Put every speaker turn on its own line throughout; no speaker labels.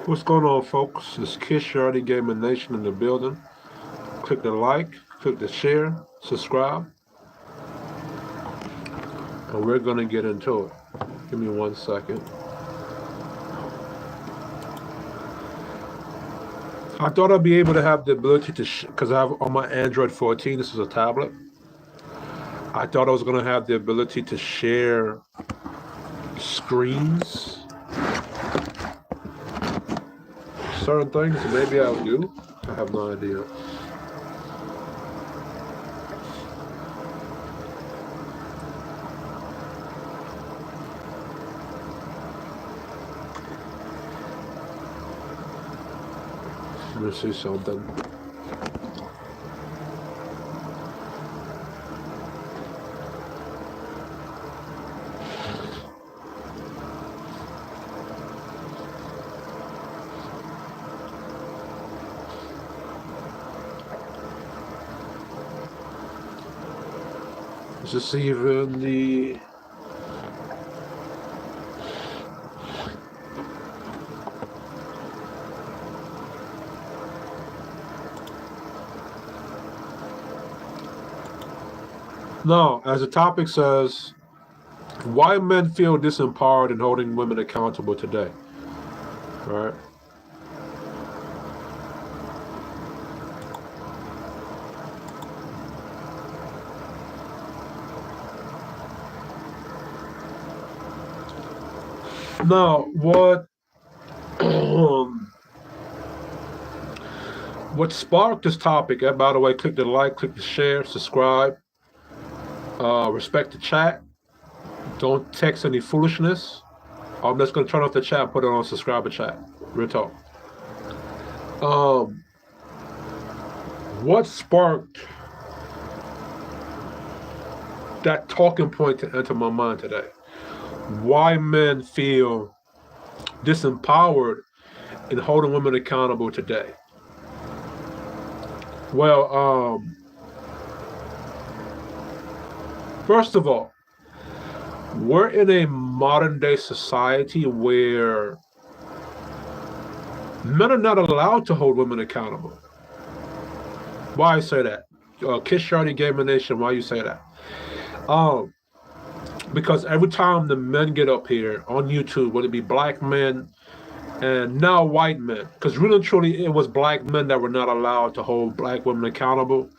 What's going on, folks? It's Kiss Shorty Gaming Nation in the building. Click the like, click the share, subscribe, and we're going to get into it. Give me 1 second. I thought I'd be able to have the ability to, because I have on my Android 14, this is a tablet. I thought I was going to have the ability to share screens, certain things. Maybe I do. I have no idea. Let me see something. Let's just see if in the No, as the topic says, why men feel disempowered in holding women accountable today. All right. Now, what sparked this topic, and by the way, click the like, click the share, subscribe, respect the chat, don't text any foolishness. I'm just going to turn off the chat and put it on subscriber chat. Real talk. What sparked that talking point to enter my mind today? Why men feel disempowered in holding women accountable today. Well, first of all, we're in a modern day society where men are not allowed to hold women accountable. Why I say that? Kiss Shorty Gaming Nation, why you say that? Because every time the men get up here on YouTube, whether it be black men and now white men, because really and truly it was black men that were not allowed to hold black women accountable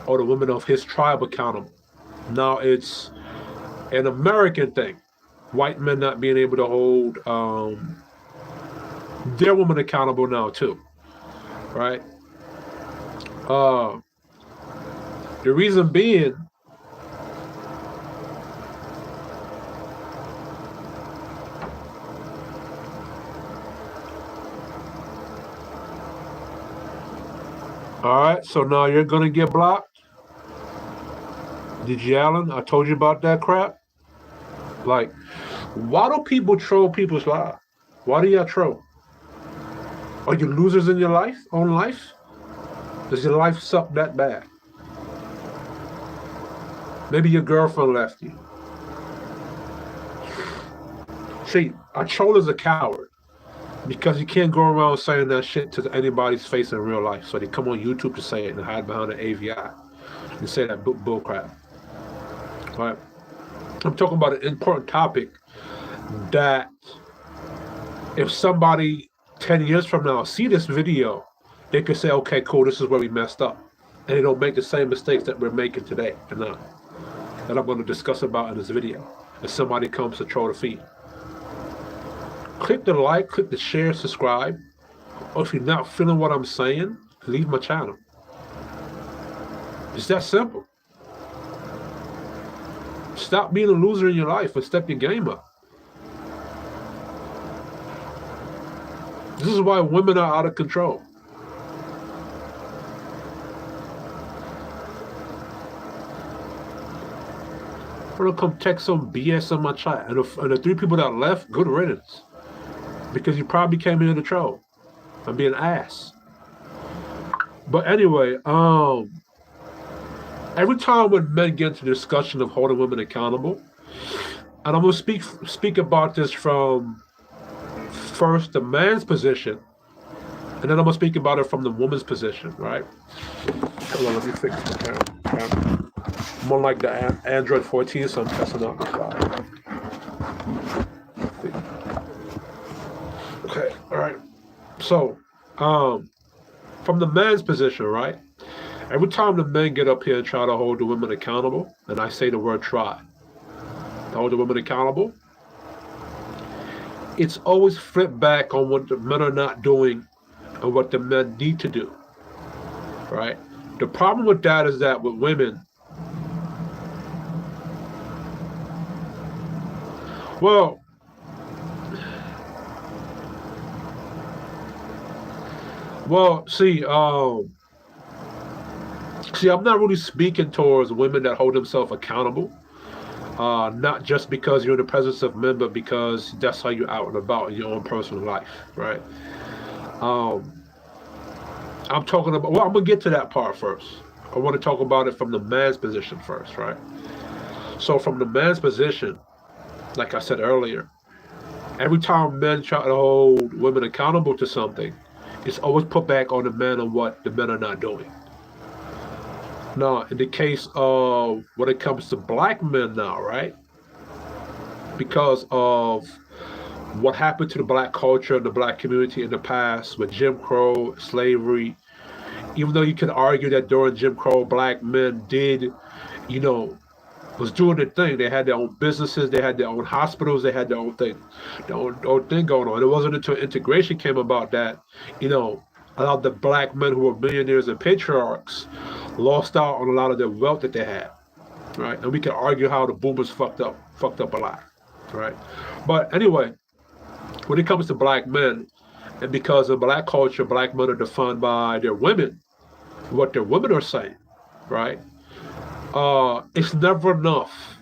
or the women of his tribe accountable. Now it's an American thing, white men not being able to hold their women accountable now too, right? The reason being, all right, so now you're gonna get blocked. Did you, Alan? I told you about that crap. Like, why do people troll people's lives? Why do y'all troll? Are you losers in your life, own life? Does your life suck that bad? Maybe your girlfriend left you. See, a troll is a coward because you can't go around saying that shit to anybody's face in real life. So they come on YouTube to say it and hide behind an AVI and say that bull crap. Right? I'm talking about an important topic that if somebody 10 years from now see this video, they could say, okay, cool, this is where we messed up. And they don't make the same mistakes that we're making today and now, that I'm going to discuss about in this video. If somebody comes to troll the feed. Click the like, click the share, subscribe. Or if you're not feeling what I'm saying, leave my channel. It's that simple. Stop being a loser in your life and step your game up. This is why women are out of control. I'm gonna come text some BS on my chat. And the 3 people that left, good riddance. Because you probably came here to troll. I'm being an ass. But anyway, every time when men get into the discussion of holding women accountable, and I'm gonna speak about this from first the man's position, And then I'm gonna speak about it from the woman's position, right? Hold on, let me fix the camera. More like the Android 14, so I'm testing out the side. Okay, all right. So, from the man's position, right? Every time the men get up here and try to hold the women accountable, and I say the word try, to hold the women accountable, it's always flipped back on what the men are not doing and what the men need to do, right? The problem with that is that with women, well, see, I'm not really speaking towards women that hold themselves accountable. Not just because you're in the presence of men, but because that's how you're out and about in your own personal life, right? Um, I'm talking about, well, I'm gonna get to that part first. I want to talk about it from the man's position first, right? So, from the man's position, like I said earlier, every time men try to hold women accountable to something, it's always put back on the men on what the men are not doing. Now, in the case of when it comes to black men now, right? Because of what happened to the black culture and the black community in the past with Jim Crow, slavery, even though you could argue that during Jim Crow, black men did, you know, was doing their thing. They had their own businesses, they had their own hospitals, they had their own thing going on. It wasn't until integration came about that, a lot of the black men who were millionaires and patriarchs lost out on a lot of their wealth that they had, right? And we can argue how the boomers fucked up a lot, right? But anyway, when it comes to black men, and because of black culture, black men are defined by their women, what their women are saying, right? It's never enough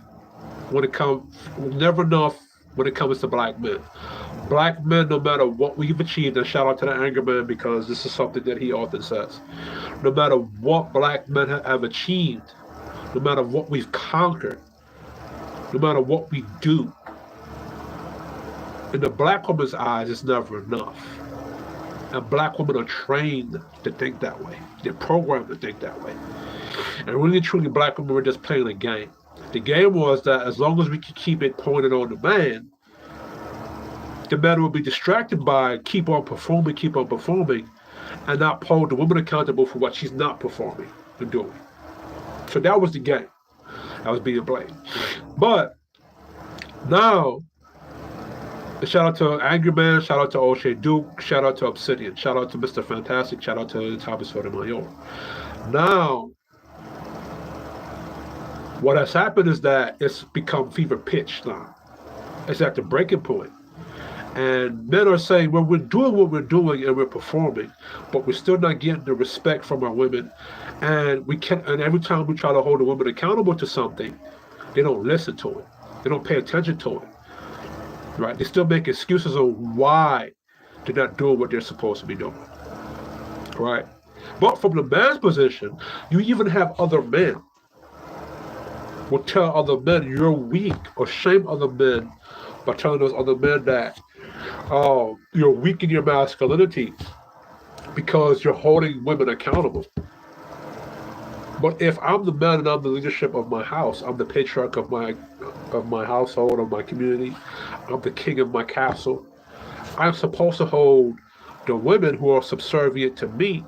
never enough when it comes to black men. Black men, no matter what we've achieved, and shout out to the anger man because this is something that he often says. No matter what black men have achieved, no matter what we've conquered, no matter what we do, in the black woman's eyes, it's never enough. And black women are trained to think that way. They're programmed to think that way. And really, truly, black women were just playing a game. The game was that as long as we could keep it pointed on the man will be distracted by keep on performing, and not hold the woman accountable for what she's not performing and doing. So that was the game that was being played. But now, shout out to Angry Man, shout out to O'Shea Duke, shout out to Obsidian, shout out to Mr. Fantastic, shout out to Thomas Sotomayor. Now, what has happened is that it's become fever pitch now. It's at the breaking point. And men are saying, well, we're doing what we're doing and we're performing, but we're still not getting the respect from our women. And every time we try to hold a woman accountable to something, they don't listen to it. They don't pay attention to it. Right? They still make excuses on why they're not doing what they're supposed to be doing. Right? But from the man's position, you even have other men will tell other men you're weak or shame other men by telling those other men that you're weak in your masculinity because you're holding women accountable. But if I'm the man and I'm the leadership of my house, I'm the patriarch of my household, of my community, I'm the king of my castle, I'm supposed to hold the women who are subservient to me,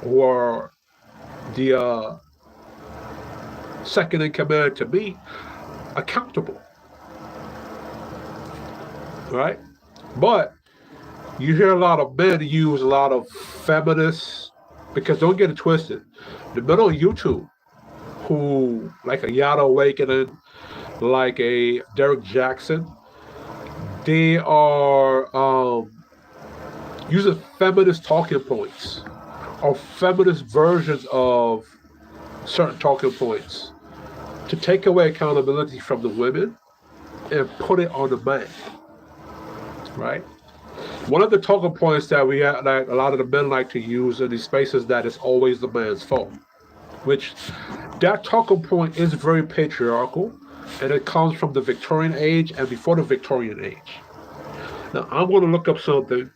who are the second in command to me, accountable. Right? But you hear a lot of men use a lot of feminists, because don't get it twisted. The men on YouTube who, like a Yada Awakening, like a Derek Jackson, they are using feminist talking points or feminist versions of certain talking points to take away accountability from the women and put it on the man. Right? One of the talking points that we have, like a lot of the men like to use in these spaces, that it's always the man's fault. Which that talking point is very patriarchal, and it comes from the Victorian age and before the Victorian age. Now I'm going to look up something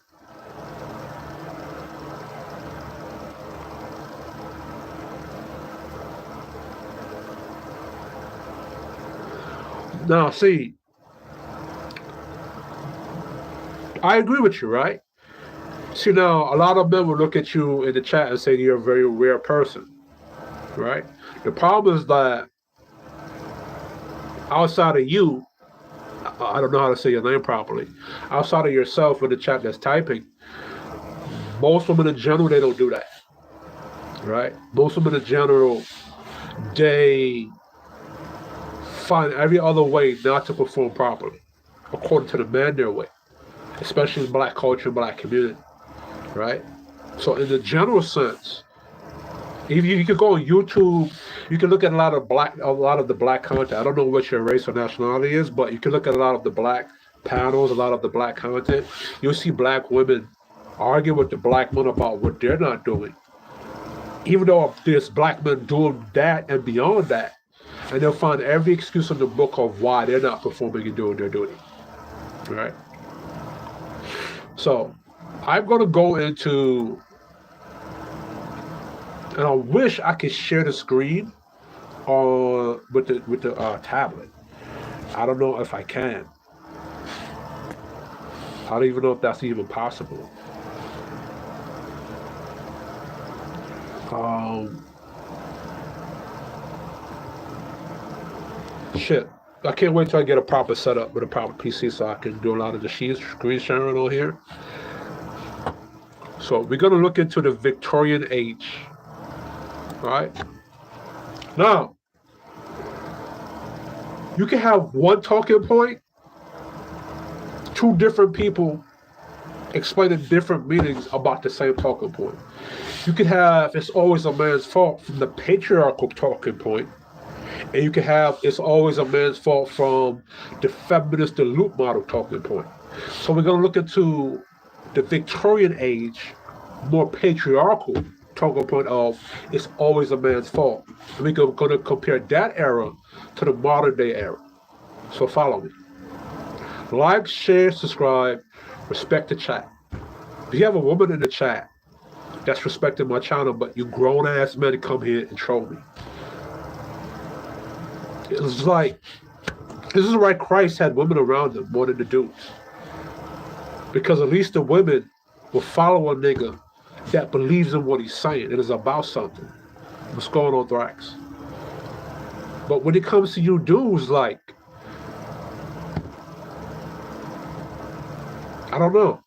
Now, see, I agree with you, right? See, now, a lot of men will look at you in the chat and say you're a very rare person, right? The problem is that outside of you, I don't know how to say your name properly, outside of yourself in the chat that's typing, most women in general, they don't do that, right? Most women in general, they find every other way not to perform properly, according to the man their way, especially in black culture, black community, right? So in the general sense, if you could go on YouTube, you can look at a lot of the black content. I don't know what your race or nationality is, but you can look at a lot of the black panels, a lot of the black content. You'll see black women argue with the black men about what they're not doing, even though there's black men doing that and beyond that, and they'll find every excuse in the book of why they're not performing and doing their duty, right? So I'm going to go into, and I wish I could share the screen with the tablet. I don't know if I can. I don't even know if that's even possible. Shit. I can't wait till I get a proper setup with a proper PC so I can do a lot of the screen sharing on here. So we're going to look into the Victorian age. All right? Now, you can have one talking point, two different people explaining different meanings about the same talking point. You can have it's always a man's fault from the patriarchal talking point, and you can have it's always a man's fault from the feminist, the loop model talking point. So we're going to look into the Victorian age, more patriarchal talking point of it's always a man's fault. And we're going to compare that era to the modern day era. So follow me. Like, share, subscribe, respect the chat. If you have a woman in the chat that's respecting my channel, but you grown ass men come here and troll me. It's like, this is why Christ had women around him more than the dudes. Because at least the women will follow a nigga that believes in what he's saying. It is about something. What's going on, Thrax? But when it comes to you dudes, like, I don't know.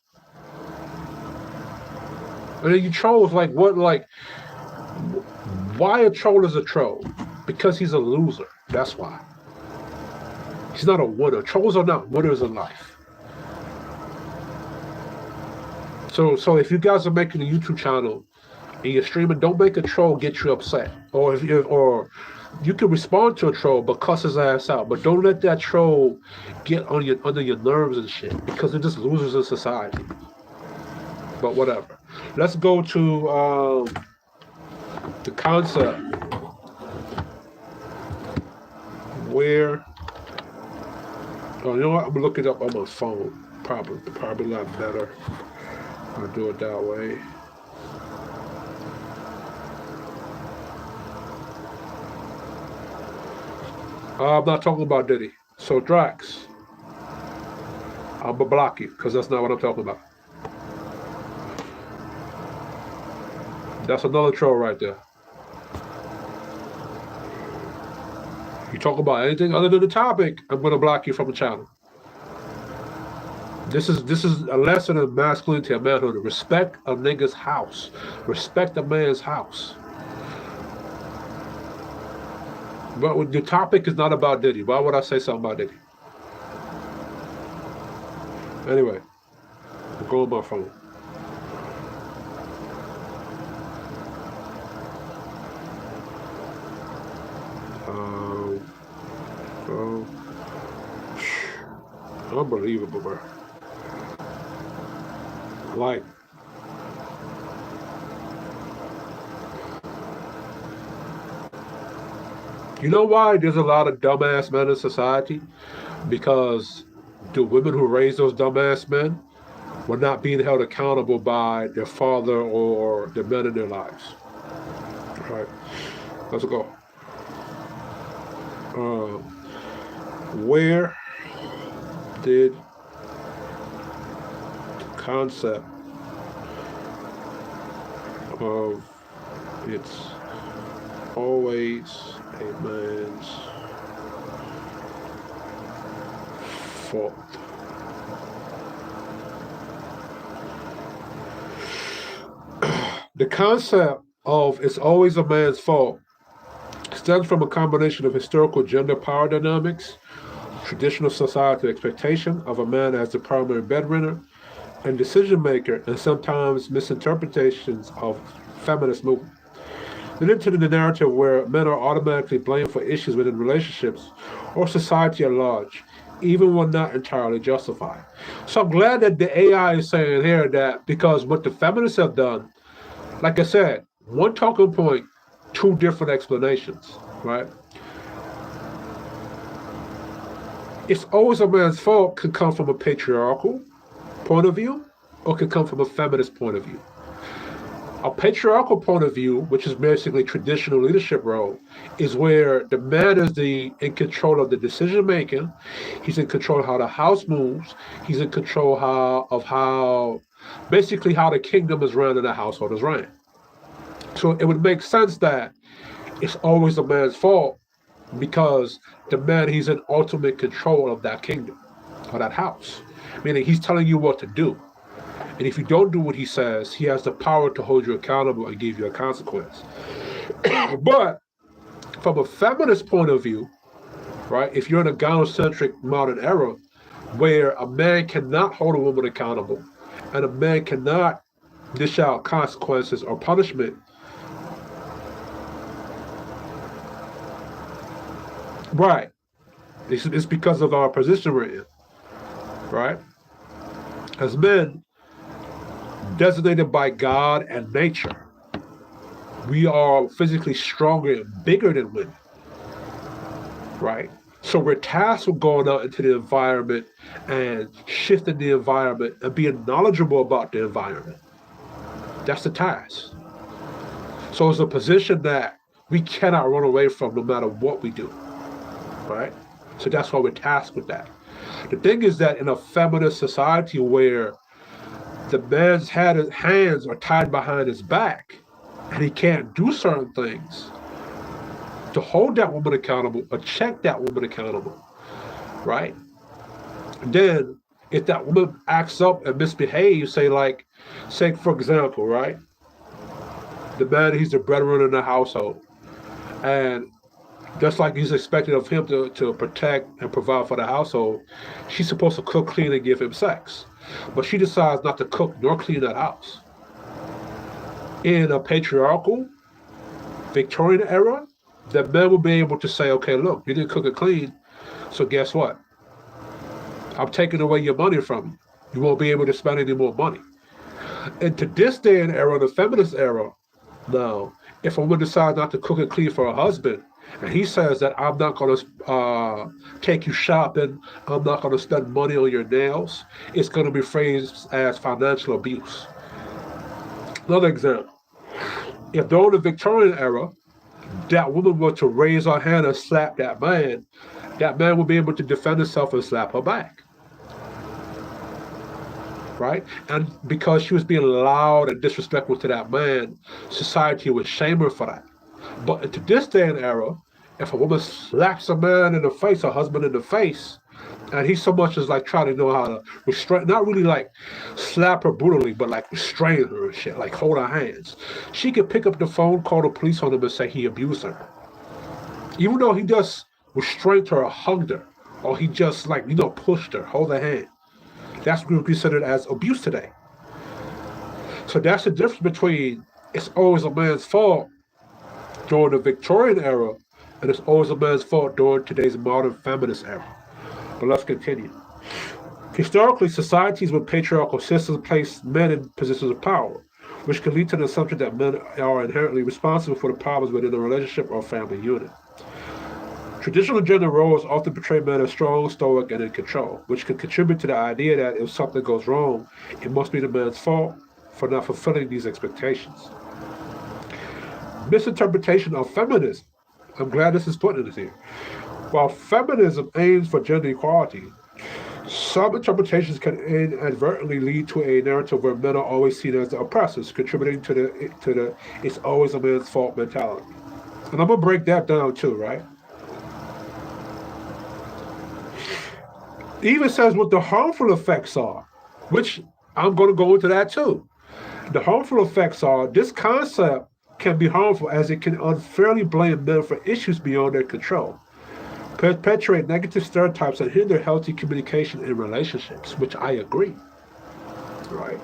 And then you trolls, like, what, like, why a troll is a troll? Because he's a loser. That's why. He's not a winner. Trolls are not winners in life. So if you guys are making a YouTube channel and you're streaming, don't make a troll get you upset. Or you can respond to a troll but cuss his ass out. But don't let that troll get on under your nerves and shit, because they're just losers in society. But whatever. Let's go to the concept where. Oh, you know what? I'm gonna look it up on my phone. Probably a lot better. I'll do it that way. I'm not talking about Diddy. So Drax, I'm gonna block you because that's not what I'm talking about. That's another troll right there. You talk about anything other than the topic, I'm gonna block you from the channel. This is a lesson in masculinity and manhood. Respect a nigga's house. Respect a man's house. But the topic is not about Diddy. Why would I say something about Diddy? Anyway, I'll go on my phone. Unbelievable, bro. Like, you know why there's a lot of dumbass men in society? Because the women who raised those dumbass men were not being held accountable by their father or the men in their lives. All right, let's go. Where did the concept of it's always a man's fault? The concept of it's always a man's fault stems from a combination of historical gender power dynamics, traditional societal expectation of a man as the primary breadwinner and decision maker, and sometimes misinterpretations of feminist movement. Leading to the narrative where men are automatically blamed for issues within relationships or society at large, even when not entirely justified. So I'm glad that the AI is saying here that because what the feminists have done, like I said, one talking point, two different explanations, right? It's always a man's fault can come from a patriarchal point of view or can come from a feminist point of view. A patriarchal point of view, which is basically traditional leadership role, is where the man is in control of the decision making. He's in control of how the house moves. He's in control of how basically how the kingdom is run and the household is ran. So it would make sense that it's always the man's fault because the man, he's in ultimate control of that kingdom or that house, meaning he's telling you what to do. And if you don't do what he says, he has the power to hold you accountable and give you a consequence. But from a feminist point of view, right, if you're in a gynocentric modern era where a man cannot hold a woman accountable and a man cannot dish out consequences or punishment, right, it's because of our position we're in, right? As men, designated by God and nature, we are physically stronger and bigger than women, right? So we're tasked with going out into the environment and shifting the environment and being knowledgeable about the environment. That's the task. So it's a position that we cannot run away from no matter what we do, right? So that's why we're tasked with that. The thing is that in a feminist society where the man's hands are tied behind his back and he can't do certain things to hold that woman accountable or check that woman accountable, right? Then if that woman acts up and misbehaves, say for example, right? The man, he's the breadwinner in the household. And just like he's expected of him to protect and provide for the household, she's supposed to cook, clean, and give him sex. But she decides not to cook nor clean that house. In a patriarchal Victorian era, the men will be able to say, okay, look, you didn't cook it clean, so guess what? I'm taking away your money from you. You won't be able to spend any more money. And to this day and era, the feminist era, now, if a woman decides not to cook it clean for her husband, and he says that I'm not going to take you shopping, I'm not going to spend money on your nails, it's going to be phrased as financial abuse. Another example, if during the Victorian era, that woman were to raise her hand and slap that man would be able to defend himself and slap her back. Right? And because she was being loud and disrespectful to that man, society would shame her for that. But into this day and era, if a woman slaps a man in the face, a husband in the face, and he so much as like trying to know how to restrain, not really like slap her brutally, but like restrain her and shit, like hold her hands, she could pick up the phone, call the police on him and say he abused her. Even though he just restrained her or hugged her, or he just pushed her, hold her hand. That's what we considered as abuse today. So that's the difference between it's always a man's fault during the Victorian era and it's always a man's fault during today's modern feminist era. But let's continue. Historically, societies with patriarchal systems place men in positions of power, which can lead to the assumption that men are inherently responsible for the problems within a relationship or family unit. Traditional gender roles often portray men as strong, stoic, and in control, which can contribute to the idea that if something goes wrong, it must be the man's fault for not fulfilling these expectations. Misinterpretation of feminism. I'm glad this is put in here. While feminism aims for gender equality, some interpretations can inadvertently lead to a narrative where men are always seen as the oppressors, contributing to the "it's always a man's fault" mentality. And I'm gonna break that down too, right? It even says what the harmful effects are, which I'm gonna go into that too. The harmful effects are this concept can be harmful as it can unfairly blame men for issues beyond their control, perpetuate negative stereotypes, and hinder healthy communication in relationships, which I agree, right?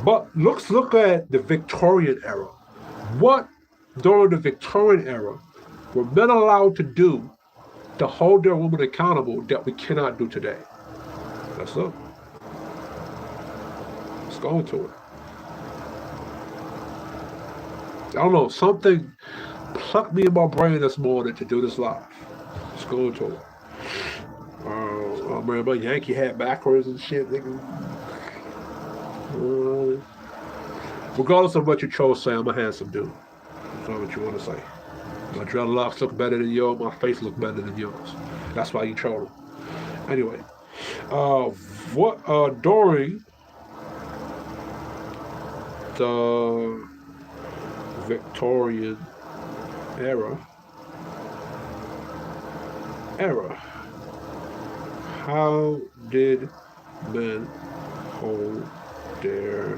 But let's look at the Victorian era. What during the Victorian era were men allowed to do to hold their women accountable that we cannot do today? Let's look. Let's go into it. I don't know, something plucked me in my brain this morning to do this live. Let's go into it. I'm wearing my Yankee hat backwards and shit, nigga. Regardless of what you chose to say, I'm a handsome dude. That's not what you want to say. My dreadlocks look better than yours. My face look better than yours. That's why you chose them. Anyway, during the Victorian era, how did men hold their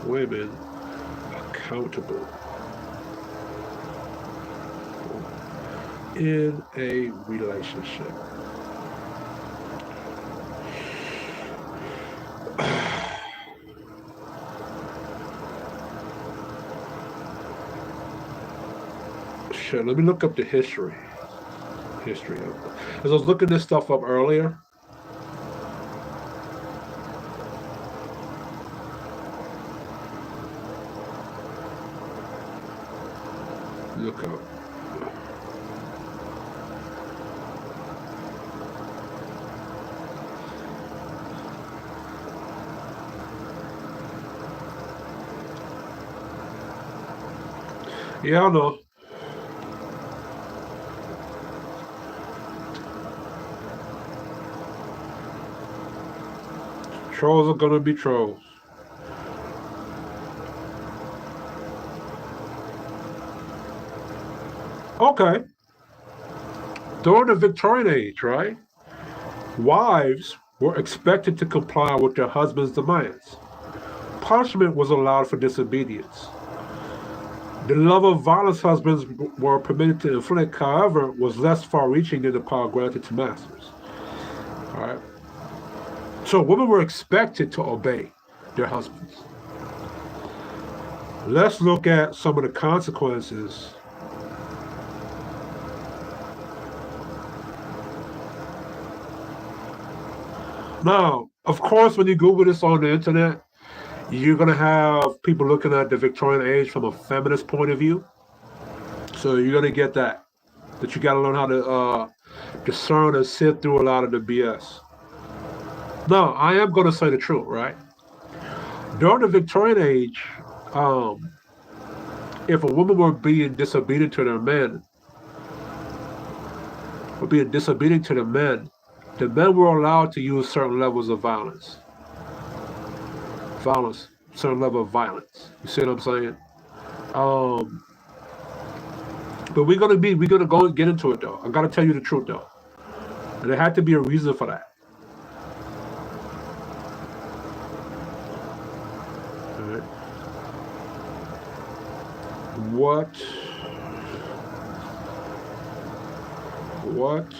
women accountable in a relationship? Sure, let me look up the history. History of it. As I was looking this stuff up earlier, look up. Yeah, I know. Trolls are gonna be trolls. Okay. During the Victorian age, right? Wives were expected to comply with their husband's demands. Punishment was allowed for disobedience. The level of violence husbands were permitted to inflict, however, was less far-reaching than the power granted to masters. All right. So women were expected to obey their husbands. Let's look at some of the consequences. Now, of course, when you Google this on the internet, you're going to have people looking at the Victorian age from a feminist point of view. So you're going to get that you got to learn how to discern and sift through a lot of the BS. Now, I am going to say the truth, right? During the Victorian age, if a woman were being disobedient to their men, the men were allowed to use certain levels of violence. Certain level of violence. You see what I'm saying? But we're gonna go and get into it though. I gotta tell you the truth though. And there had to be a reason for that. All right. What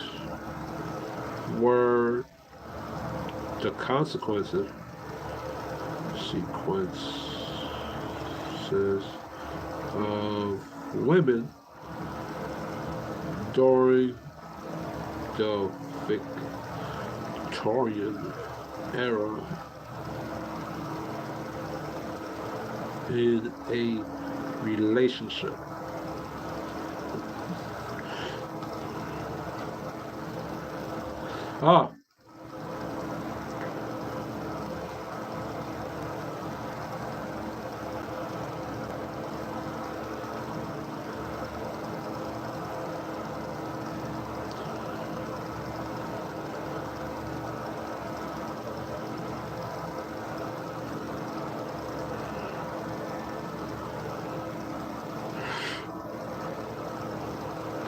were the consequences of women during the Victorian era in a relationship?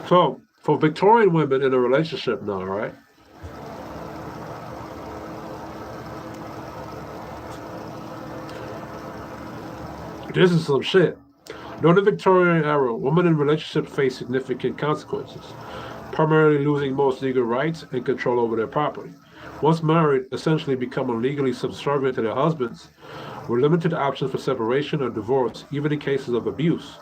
So, for Victorian women in a relationship now, right? This is some shit. During the Victorian era, women in relationships faced significant consequences, primarily losing most legal rights and control over their property. Once married, essentially becoming legally subservient to their husbands, were limited options for separation or divorce, even in cases of abuse.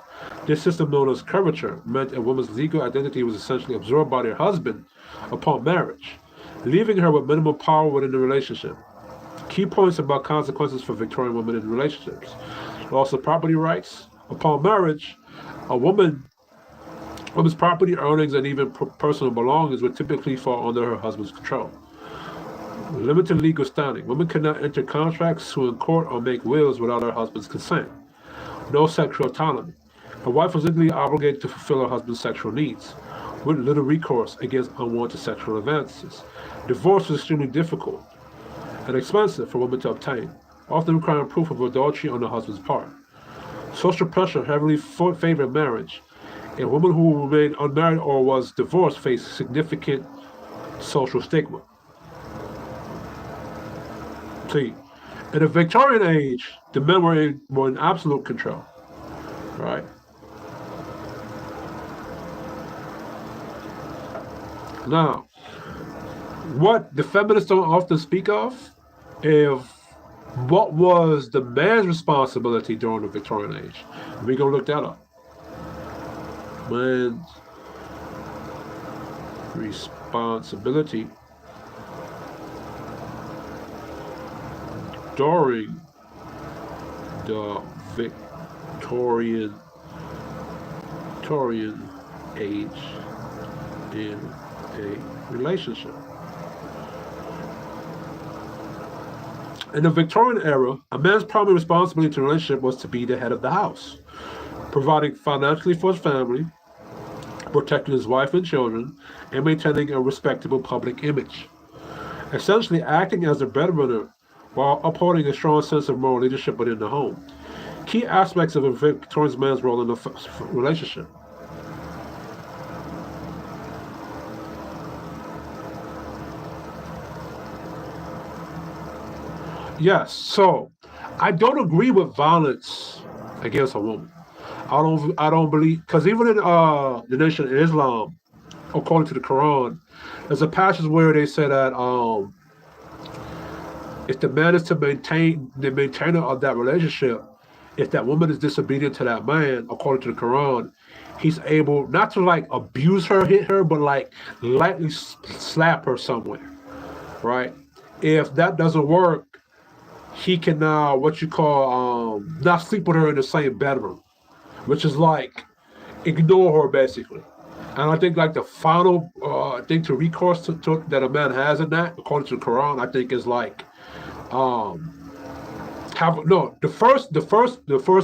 This system, known as curvature, meant a woman's legal identity was essentially absorbed by their husband upon marriage, leaving her with minimal power within the relationship. Key points about consequences for Victorian women in relationships: loss of property rights. Upon marriage, a woman's property, earnings, and even personal belongings would typically fall under her husband's control. Limited legal standing. Women could not enter contracts, sue in court, or make wills without her husband's consent. No sexual autonomy. A wife was legally obligated to fulfill her husband's sexual needs, with little recourse against unwanted sexual advances. Divorce was extremely difficult and expensive for women to obtain, often requiring proof of adultery on the husband's part. Social pressure heavily favored marriage. A woman who remained unmarried or was divorced faced significant social stigma. See, in the Victorian age, the men were in absolute control, right? Now, what the feminists don't often speak of is what was the man's responsibility during the Victorian age. We're going to look that up. Man's responsibility during the Victorian age in a relationship. In the Victorian era, a man's primary responsibility to a relationship was to be the head of the house, providing financially for his family, protecting his wife and children, and maintaining a respectable public image. Essentially acting as the breadwinner while upholding a strong sense of moral leadership within the home. Key aspects of a Victorian man's role in a relationship. Yes, so I don't agree with violence against a woman. I don't believe, because even in the Nation of Islam, according to the Quran, there's a passage where they say that if the man is to maintain the maintainer of that relationship, if that woman is disobedient to that man, according to the Quran, he's able not to like abuse her, hit her, but like lightly slap her somewhere, right? If that doesn't work, he can now what you call not sleep with her in the same bedroom, which is like ignore her basically. And I think like the final thing to recourse to that a man has in that, according to the Quran, I think is like have no the first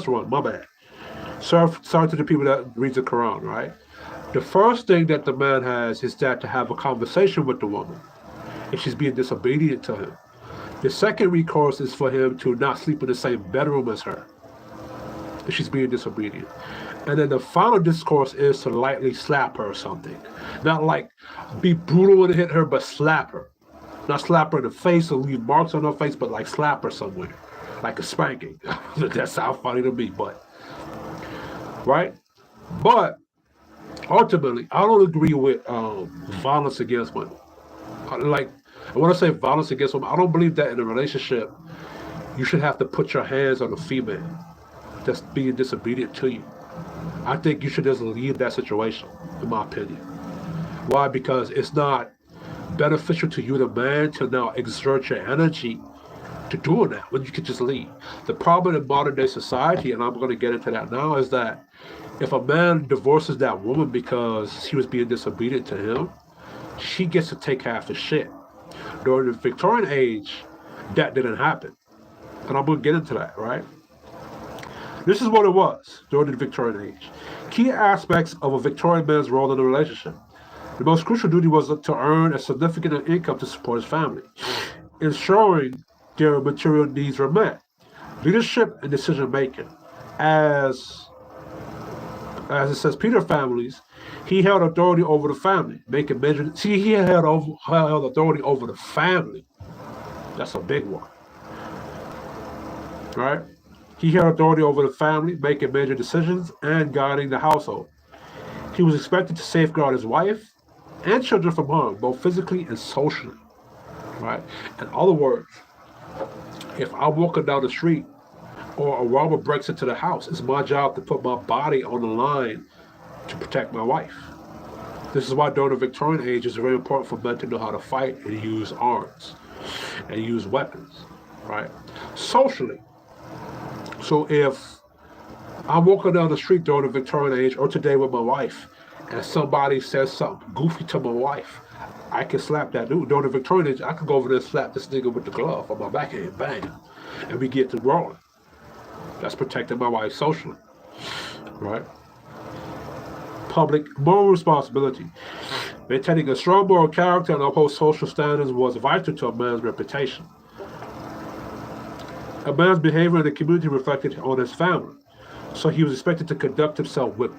one. My bad. Sorry to the people that read the Quran, right? The first thing that the man has is that to have a conversation with the woman if she's being disobedient to him. The second recourse is for him to not sleep in the same bedroom as her if she's being disobedient. And then the final discourse is to lightly slap her or something. Not like be brutal and hit her, but slap her. Not slap her in the face or leave marks on her face, but like slap her somewhere. Like a spanking. That sounds funny to me, but right? But ultimately, I don't agree with violence against women. Like, when I say violence against women, I don't believe that in a relationship you should have to put your hands on a female that's being disobedient to you. I think you should just leave that situation, in my opinion. Why? Because it's not beneficial to you, the man, to now exert your energy to doing that when you could just leave. The problem in modern day society, and I'm going to get into that now, is that if a man divorces that woman because she was being disobedient to him, she gets to take half the shit. During the Victorian age, that didn't happen. And I'm going to get into that, right? This is what it was during the Victorian age. Key aspects of a Victorian man's role in a relationship. The most crucial duty was to earn a significant income to support his family, ensuring their material needs were met. Leadership and decision making. As it says, Peter families, He held authority over the family, making measures. See, he held authority over the family. That's a big one, right? He held authority over the family, making major decisions and guiding the household. He was expected to safeguard his wife and children from harm, both physically and socially, right? In other words, if I'm walking down the street or a robber breaks into the house, it's my job to put my body on the line to protect my wife. This is why during the Victorian age it's very important for men to know how to fight and use arms and use weapons, right? Socially. So if I'm walking down the street during the Victorian age or today with my wife and somebody says something goofy to my wife, I can slap that dude. During the Victorian age, I could go over there and slap this nigga with the glove on my backhand, bang, and we get to rolling. That's protecting my wife socially, right? Public moral responsibility. Maintaining a strong moral character and uphold social standards was vital to a man's reputation. A man's behavior in the community reflected on his family, so he was expected to conduct himself with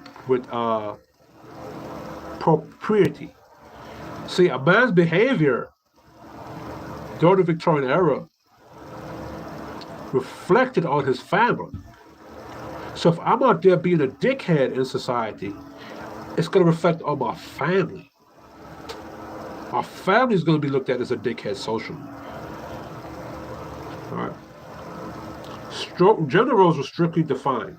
propriety. See, a man's behavior during the Victorian era reflected on his family. So if I'm out there being a dickhead in society, it's going to reflect on my family. My family is going to be looked at as a dickhead socially. All right. Gender roles were strictly defined.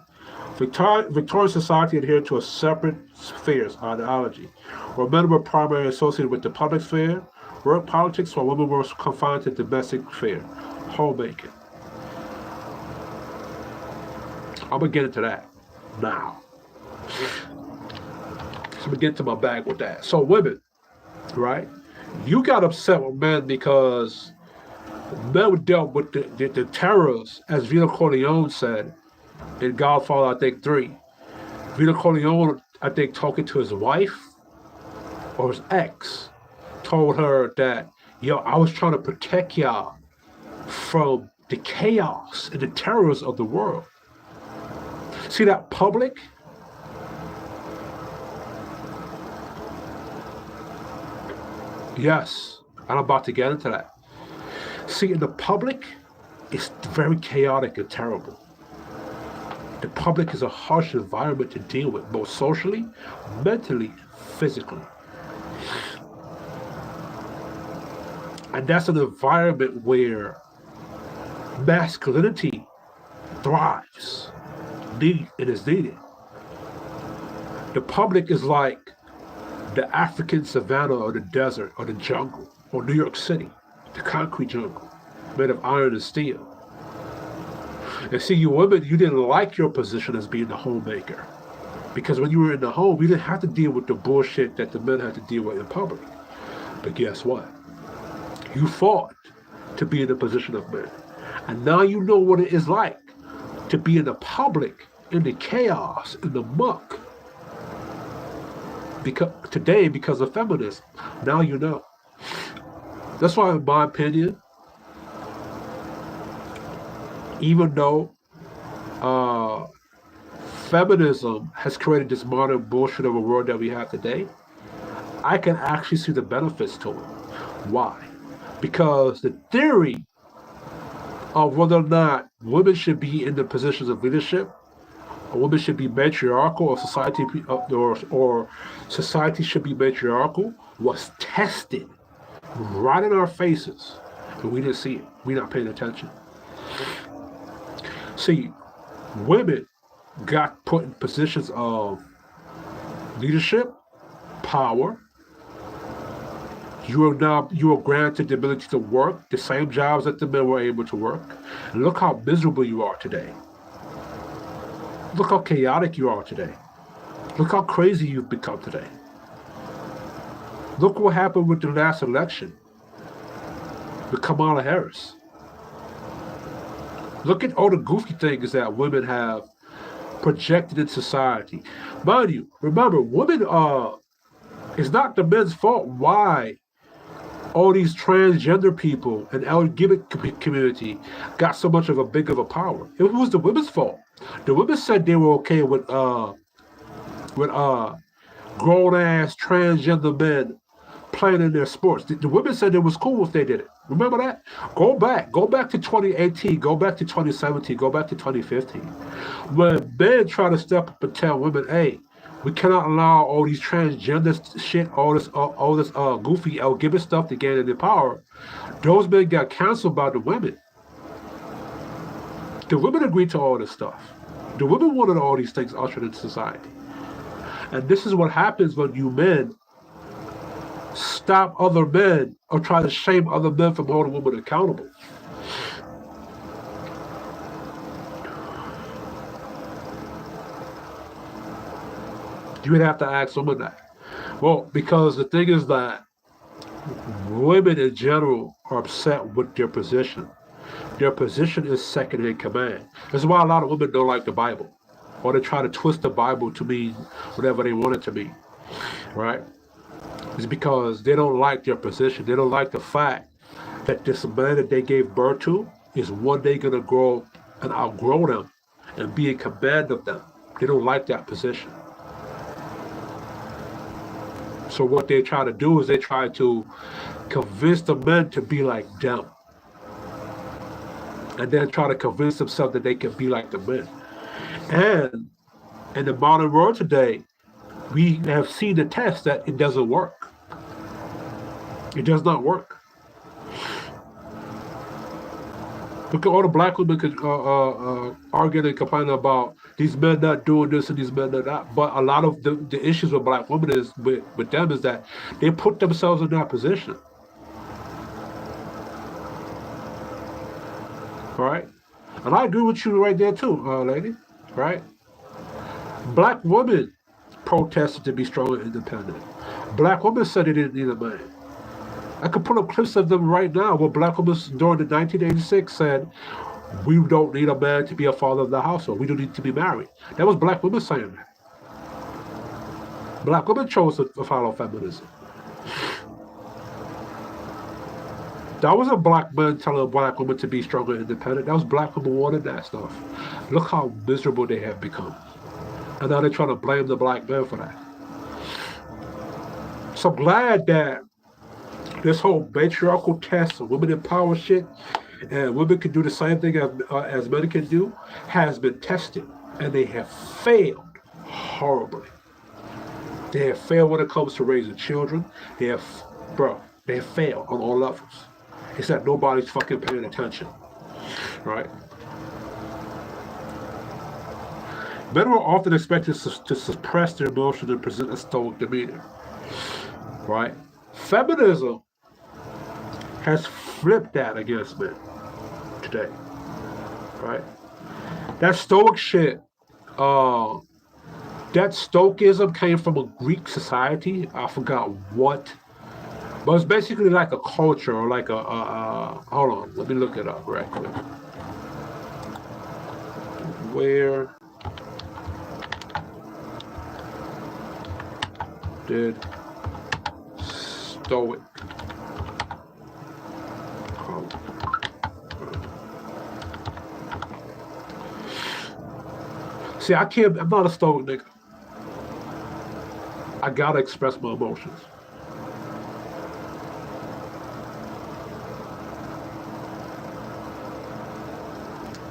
Victorian society adhered to a separate spheres ideology, where men were primarily associated with the public sphere, work politics, while women were confined to domestic sphere, homemaking. I'm going to get into that now. So I'm going to get into my bag with that. So women, right? You got upset with men because men dealt with the terrors, as Vito Corleone said in Godfather, I think, 3. Vito Corleone, I think, talking to his wife or his ex, told her that, yo, I was trying to protect y'all from the chaos and the terrors of the world. See that public? Yes, I'm about to get into that. See, in the public, it's very chaotic and terrible. The public is a harsh environment to deal with, both socially, mentally, physically. And that's an environment where masculinity thrives, and is needed. The public is like the African savanna or the desert or the jungle or New York City, the concrete jungle made of iron and steel. And see, you women, you didn't like your position as being the homemaker, because when you were in the home, you didn't have to deal with the bullshit that the men had to deal with in public. But guess what? You fought to be in the position of men. And now you know what it is like to be in the public, in the chaos, in the muck. Because of feminism, now you know. That's why, in my opinion, even though feminism has created this modern bullshit of a world that we have today, I can actually see the benefits to it. Why? Because the theory of whether or not women should be in the positions of leadership, or women should be matriarchal, or society should be matriarchal, was tested right in our faces, and we didn't see it. We're not paying attention. See, women got put in positions of leadership, power. You are granted the ability to work the same jobs that the men were able to work. And look how miserable you are today. Look how chaotic you are today. Look how crazy you've become today. Look what happened with the last election with Kamala Harris. Look at all the goofy things that women have projected in society. Mind you, remember, women it's not the men's fault why all these transgender people and LGBT community got so much of a power. It was the women's fault. The women said they were okay with grown-ass transgender men playing in their sports. The women said it was cool if they did it. Remember that? Go back to 2018, go back to 2017, go back to 2015. When men try to step up and tell women, hey, we cannot allow all these transgender shit, all this goofy LGBT stuff to gain in power. Those men got canceled by the women. The women agreed to all this stuff. The women wanted all these things ushered into society. And this is what happens when you men stop other men or try to shame other men from holding women accountable. You would have to ask women that. Well, because the thing is that women in general are upset with their position. Their position is second in command. That's why a lot of women don't like the Bible. Or they try to twist the Bible to mean whatever they want it to mean. Right? It's because they don't like their position. They don't like the fact that this man that they gave birth to is one day going to grow and outgrow them and be in command of them. They don't like that position. So what they try to do is they try to convince the men to be like them. And then try to convince themselves that they can be like the men. And in the modern world today, we have seen the test that it doesn't work. It does not work. Look at all the black women arguing and complaining about these men not doing this and these men not that. But a lot of the issues with black women is with them is that they put themselves in that position. All right? And I agree with you right there too, lady. Right? Black women protested to be strong and independent. Black women said they didn't need a man. I could pull up clips of them right now where black women during the 1986 said, we don't need a man to be a father of the household. We don't need to be married. That was black women saying that. Black women chose to follow feminism. That wasn't black men telling black women to be strong and independent. That was black women wanting that stuff. Look how miserable they have become. And now they're trying to blame the black men for that. So I'm glad that this whole matriarchal test of women in power shit, and women can do the same thing as men can do, has been tested. And they have failed horribly. They have failed when it comes to raising children. They have failed on all levels. It's that nobody's fucking paying attention. Right? Men were often expected to suppress their emotions and present a stoic demeanor. Right? Feminism has flipped that against men today. Right? That stoic shit, that stoicism came from a Greek society. I forgot what. But it's basically like a culture or like hold on, let me look it up right quick. Where did stoic come? See, I'm not a stoic nigga. I gotta express my emotions.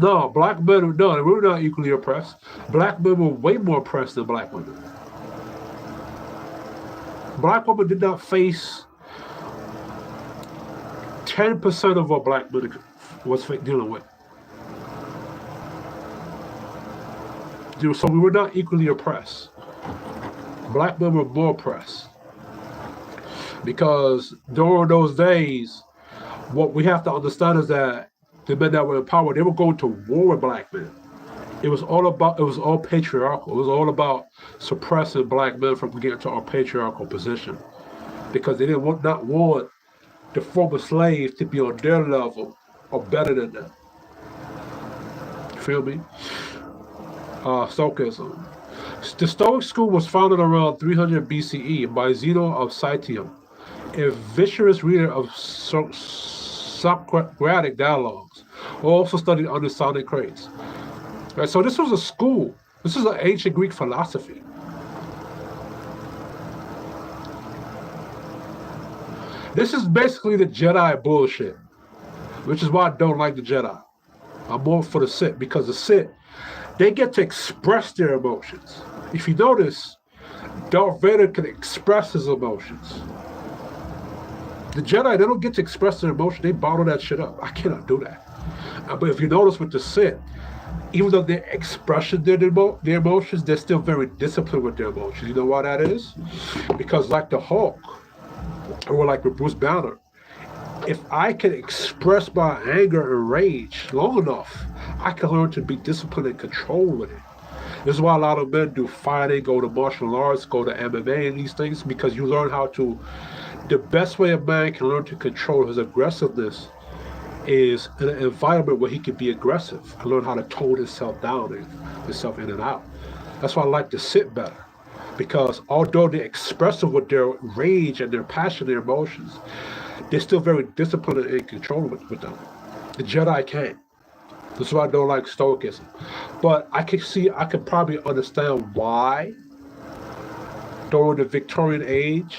No, black men we were not equally oppressed. Black men were way more oppressed than black women. Black women did not face 10% of what black men was dealing with. So we were not equally oppressed. Black men were more oppressed. Because during those days, what we have to understand is that the men that were in power, they were going to war with black men. It was all patriarchal. It was all about suppressing black men from getting to our patriarchal position. Because they did not want the former slaves to be on their level or better than them. Feel me? Stoicism. The Stoic school was founded around 300 BCE by Zeno of Citium, a vicious reader of Socratic dialogues, who also studied under Socrates. Right, so this was a school. This is an ancient Greek philosophy. This is basically the Jedi bullshit, which is why I don't like the Jedi. I'm more for the Sith, because the Sith, they get to express their emotions. If you notice, Darth Vader can express his emotions. The Jedi, they don't get to express their emotions. They bottle that shit up. I cannot do that. But if you notice with the Sith, even though they're expressing their emotions, they're still very disciplined with their emotions. You know why that is? Because like the Hulk, or like with Bruce Banner, if I can express my anger and rage long enough, I can learn to be disciplined and control with it. This is why a lot of men do fighting, go to martial arts, go to MMA and these things, because you learn how to, the best way a man can learn to control his aggressiveness is in an environment where he can be aggressive and learn how to tone himself down and himself in and out. That's why I like to sit better. Because although they're expressive with their rage and their passion, their emotions, they're still very disciplined and in control with them. The Jedi can't. That's why I don't like Stoicism. But I can probably understand why during the Victorian age,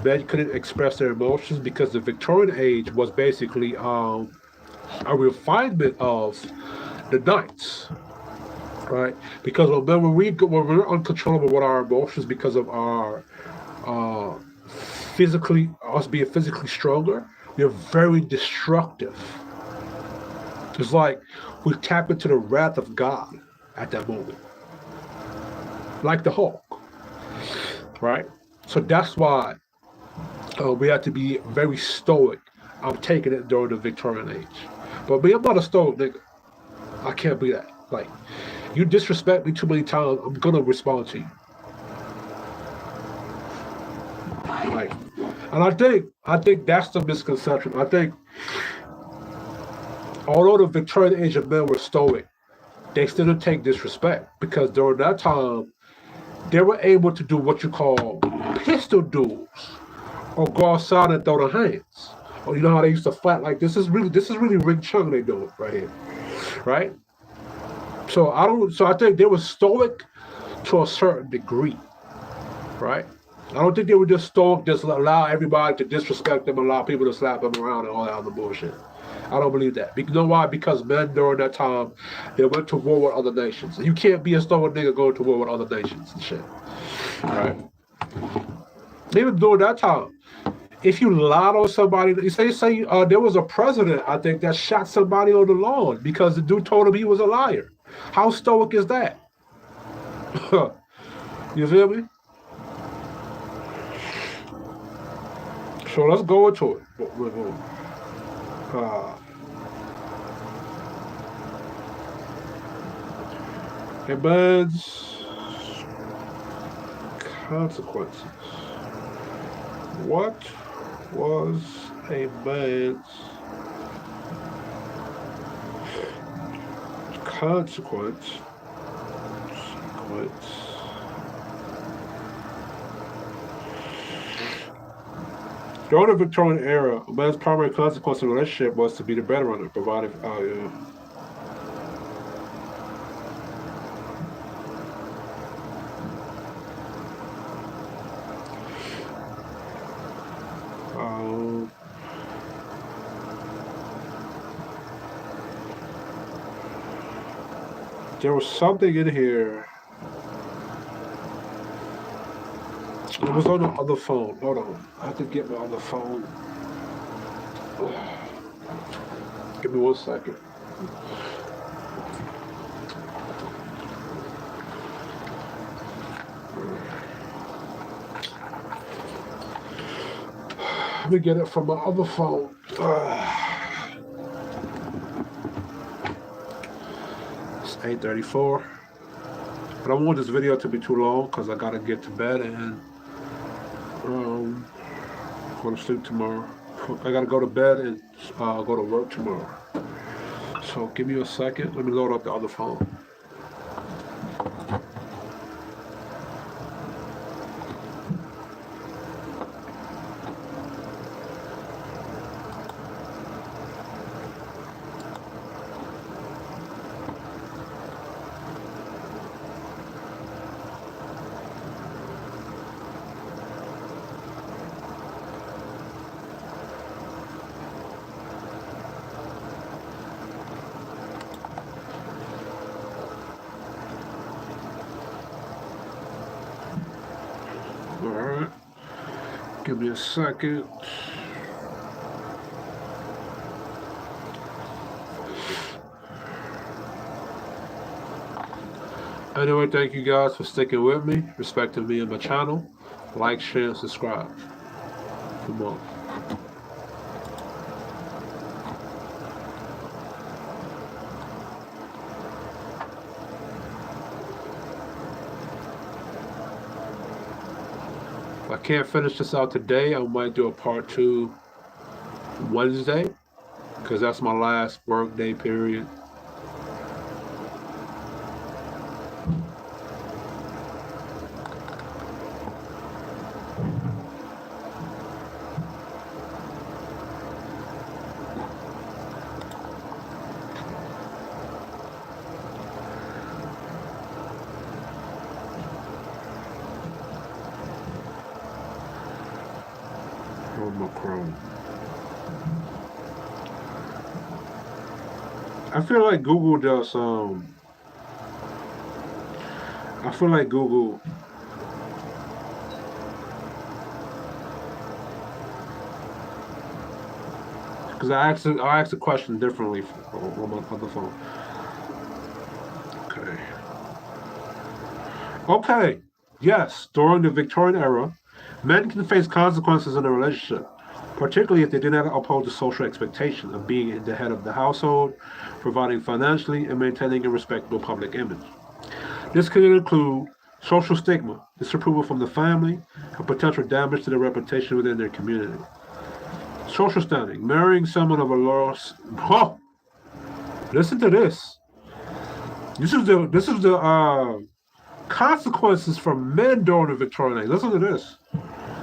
men couldn't express their emotions, because the Victorian age was basically a refinement of the knights, right? Because when we're uncontrollable with our emotions because of our us being physically stronger, we're very destructive. It's like we tap into the wrath of God at that moment, like the Hulk, right? So that's why we have to be very stoic. I'm taking it during the Victorian age. But me, I'm not a stoic nigga. I can't be that. Like, you disrespect me too many times, I'm gonna respond to you. Like, and I think that's the misconception. I think although the Victorian age of men were stoic, they still didn't take disrespect, because during that time they were able to do what you call pistol duels, or go outside and throw their hands. Or you know how they used to fight like this is really Ring Chung they do it right here. Right? So I think they were stoic to a certain degree. Right? I don't think they were just stoic, just allow everybody to disrespect them, allow people to slap them around and all that other bullshit. I don't believe that. You know why? Because men during that time, they went to war with other nations. You can't be a stoic nigga going to war with other nations and shit. Right? Even during that time, if you lied on somebody, say there was a president, I think, that shot somebody on the lawn because the dude told him he was a liar. How stoic is that? You feel me? So let's go into it. A man's consequences. What was a man's consequence? During the Victorian era, a man's primary consequence in a relationship was to be the breadwinner, provided. There was something in here. It was on the other phone. Hold on. I have to get my other phone. Give me 1 second. Let me get it from my other phone. It's 8:34. I don't want this video to be too long because I gotta get to bed and go to sleep tomorrow. I gotta go to bed and go to work tomorrow. So give me a second. Let me load up the other phone. Give me a second. Anyway, thank you guys for sticking with me, respecting me and my channel. Like, share, and subscribe. Come on. If I can't finish this out today, I might do a part 2 Wednesday, because that's my last work day period. I feel like Google does I feel like Google because I asked the question differently on the phone. Okay. Yes, during the Victorian era, men can face consequences in a relationship, particularly if they do not uphold the social expectation of being the head of the household, providing financially, and maintaining a respectable public image. This could include social stigma, disapproval from the family, and potential damage to their reputation within their community. Social standing, marrying someone of a lower. Oh, listen to this. This is the consequences for men during the Victorian age. Listen to this.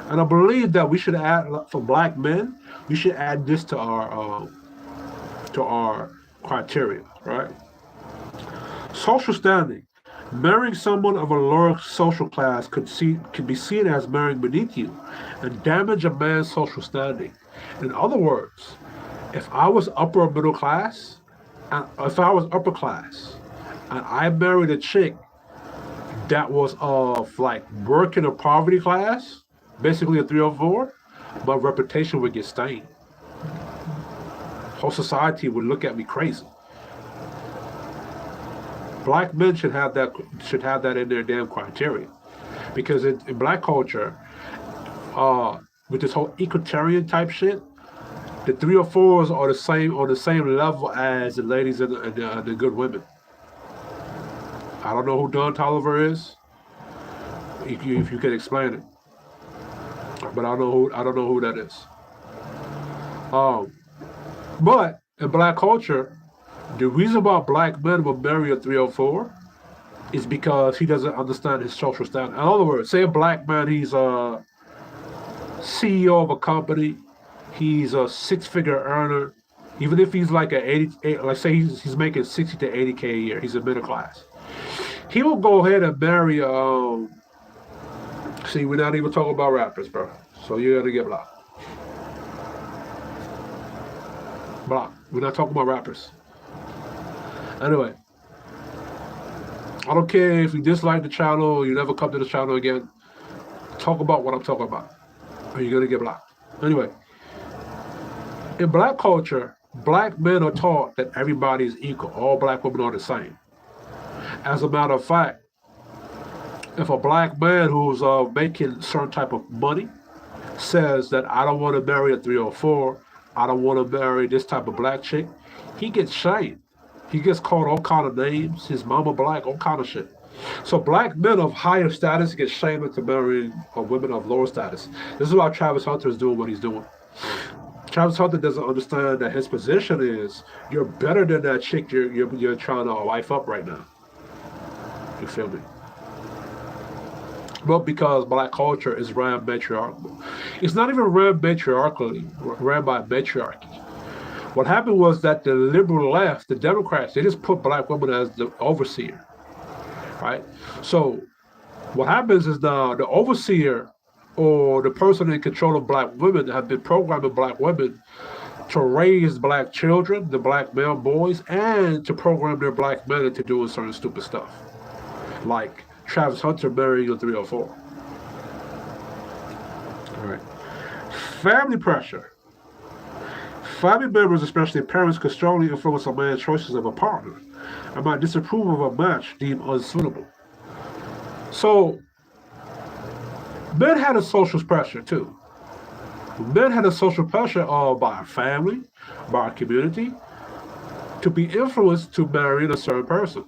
And I believe that we should add, for black men, we should add this to our criteria, right? Social standing. Marrying someone of a lower social class could be seen as marrying beneath you and damage a man's social standing. In other words, if I was upper middle class, and if I was upper class, and I married a chick that was of like working or poverty class, basically a 304, my reputation would get stained. Whole society would look at me crazy. Black men should have that in their damn criteria, because in black culture, with this whole equalitarian type shit, the 304s are on the same level as the ladies and the good women. I don't know who Don Tolliver is. If you can explain it, but I don't know who that is. But in black culture, the reason why black men will marry a 304 is because he doesn't understand his social status. In other words, say a black man, he's a CEO of a company, he's a 6-figure earner, even if he's like like say he's making 60 to 80K a year, he's a middle class. He will go ahead and marry see, we're not even talking about rappers, bro. So you gotta get blocked. Blocked. We're not talking about rappers. Anyway, I don't care if you dislike the channel, you never come to the channel again. Talk about what I'm talking about, or you're gonna get blocked. Anyway, in black culture, black men are taught that everybody is equal. All black women are the same. As a matter of fact, if a black man who's making certain type of money says that I don't want to marry a 304, I don't want to marry this type of black chick, he gets shamed. He gets called all kind of names, his mama black, all kind of shit. So black men of higher status get shamed into marrying women of lower status. This is why Travis Hunter is doing what he's doing. Travis Hunter doesn't understand that his position is, you're better than that chick you're trying to wife up right now. You feel me? But because black culture is ran matriarchal. It's not even ran matriarchally, ran by matriarchy. What happened was that the liberal left, the Democrats, they just put black women as the overseer, right? So what happens is the overseer or the person in control of black women have been programming black women to raise black children, the black male boys, and to program their black men into doing certain stupid stuff. Like Travis Hunter marrying a 304. All right. Family pressure. Family members, especially parents, can strongly influence a man's choices of a partner and might disapprove of a match deemed unsuitable. So, men had a social pressure too. Men had a social pressure by our family, by our community, to be influenced to marrying a certain person.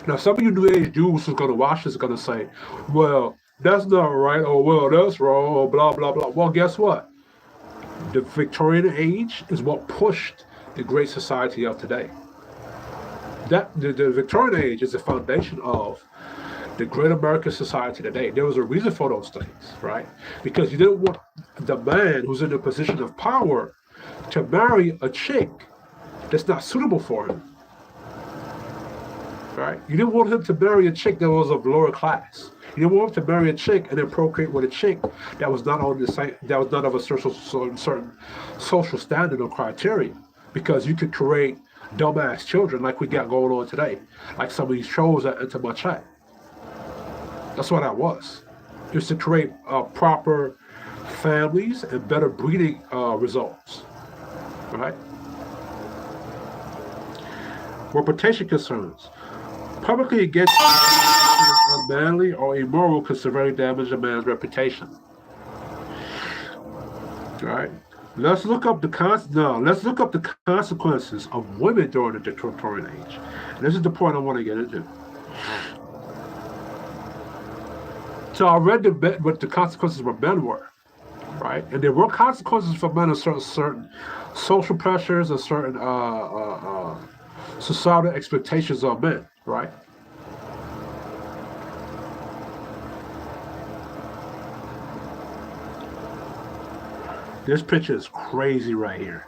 Now, some of you new age Jews who's going to watch this are going to say, well, that's not right, or well, that's wrong, or blah, blah, blah. Well, guess what? The Victorian age is what pushed the great society of today. The Victorian age is the foundation of the great American society today. There was a reason for those things, right? Because you didn't want the man who's in a position of power to marry a chick that's not suitable for him. Right? You didn't want him to marry a chick that was of lower class. You didn't want him to marry a chick and then procreate with a chick that was not on the same, that was not of a certain social standard or criteria, because you could create dumbass children like we got going on today, like some of these trolls that enter my chat. That's what that was. Just to create proper families and better breeding results. Right? Reputation concerns. Publicly engaged unmanly or immoral can severely damage a man's reputation. All right. Let's look up the consequences of women during the Victorian age. And this is the point I want to get into. So I read what the consequences for men were, right? And there were consequences for men of certain social pressures and certain societal expectations of men, right? This picture is crazy right here.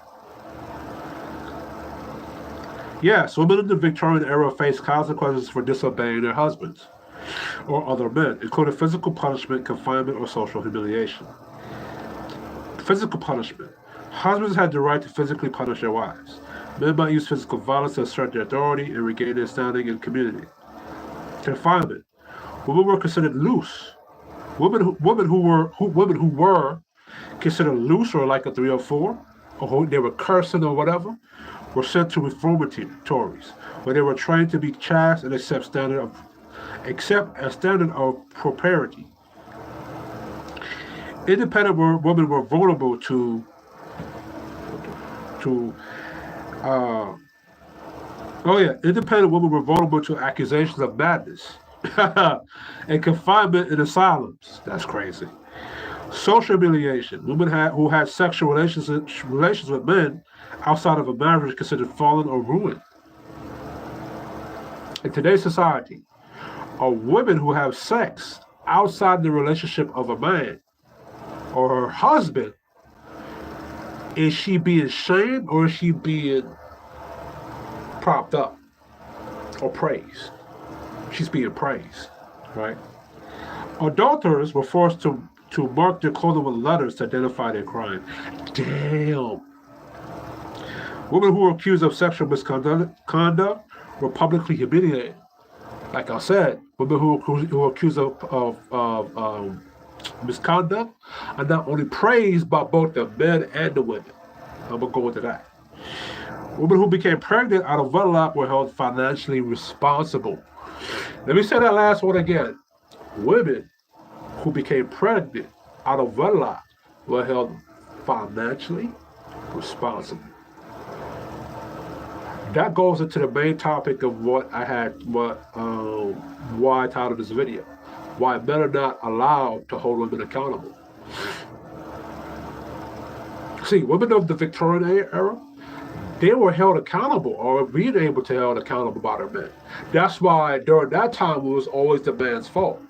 Yes, women in the Victorian era faced consequences for disobeying their husbands or other men, including physical punishment, confinement, or social humiliation. Physical punishment. Husbands had the right to physically punish their wives. Men might use physical violence to assert their authority and regain their standing in the community. Confinement. Women were considered loose. Women who were considered loose, or like a 304, or who they were cursing or whatever, were sent to reformatories, where they were trained to be chaste and accept a standard of propriety. Independent women were vulnerable to independent women were vulnerable to accusations of madness and confinement in asylums. That's crazy. Social humiliation. Women who had sexual relations with men outside of a marriage considered fallen or ruined. In today's society, a woman who have sex outside the relationship of a man or her husband, is she being shamed or is she being propped up or praised? She's being praised, right? Adulterers were forced to mark their clothing with letters to identify their crime. Damn. Women who were accused of sexual misconduct were publicly humiliated. Like I said, women who were accused of misconduct are not only praised by both the men and the women. I'm going to go into that. Women who became pregnant out of wedlock were held financially responsible. Let me say that last one again. Women who became pregnant out of wedlock were held financially responsible. That goes into the main topic of why I titled this video. Why men are not allowed to hold women accountable. See, women of the Victorian era, they were held accountable or being able to held accountable by their men. That's why during that time it was always the man's fault.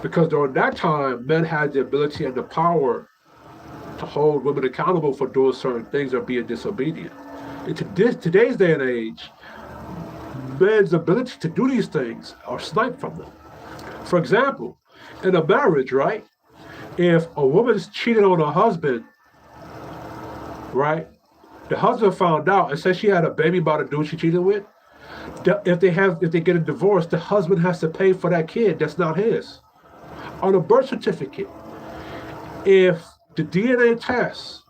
Because during that time, men had the ability and the power to hold women accountable for doing certain things or being disobedient. In today's day and age, men's ability to do these things are sniped from them. For example, in a marriage, right? If a woman's cheating on her husband, right? The husband found out and said she had a baby by the dude she cheated with. If they get a divorce, the husband has to pay for that kid that's not his. On a birth certificate, If the DNA test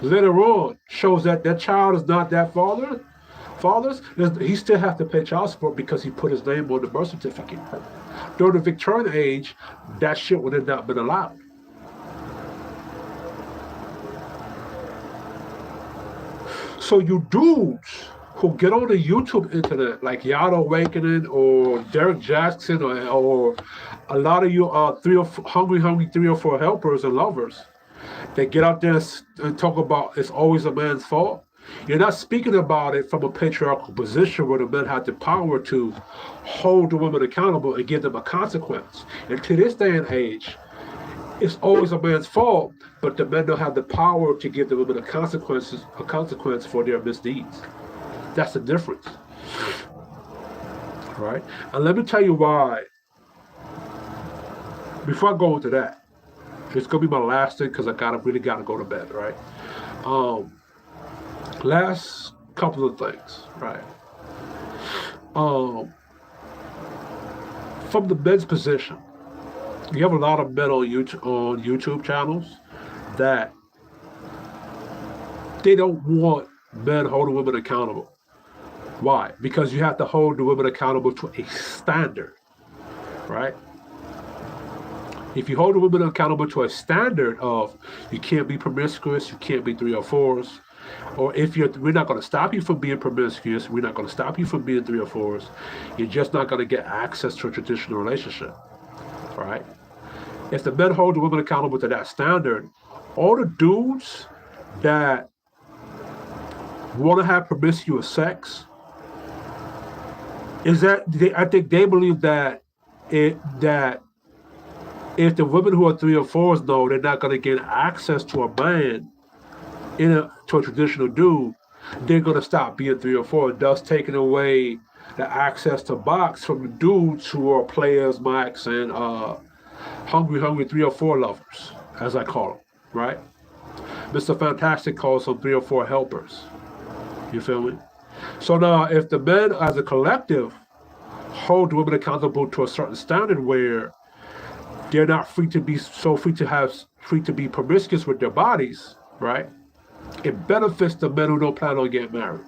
later on shows that that child is not that father's, he still has to pay child support because he put his name on the birth certificate. During the Victorian age, that shit would have not been allowed. So you dudes who get on the YouTube internet, like Yada Awakening or Derek Jackson, or a lot of you hungry 304 helpers and lovers, they get out there and talk about it's always a man's fault. You're not speaking about it from a patriarchal position where the men have the power to hold the women accountable and give them a consequence. And to this day and age, it's always a man's fault, but the men don't have the power to give the women a consequence for their misdeeds. That's the difference. Right? And let me tell you why. Before I go into that, it's gonna be my last thing because I really gotta go to bed, right? Last couple of things, right? From the men's position, you have a lot of men on YouTube channels that they don't want men holding women accountable. Why? Because you have to hold the women accountable to a standard, right? If you hold the women accountable to a standard of you can't be promiscuous, you can't be 304s, or we're not going to stop you from being promiscuous, we're not going to stop you from being 304s, you're just not going to get access to a traditional relationship, right? If the men hold the women accountable to that standard, all the dudes that want to have promiscuous sex, I think they believe that if the women who are 304s know they're not going to get access to a man to a traditional dude, they're going to stop being 304, thus taking away the access to box from the dudes who are players, max, and hungry 304 lovers, as I call them, right? Mr. Fantastic calls them 304 helpers. You feel me? So now, if the men as a collective hold women accountable to a certain standard where they're not free to be promiscuous with their bodies, right? It benefits the men who don't plan on getting married.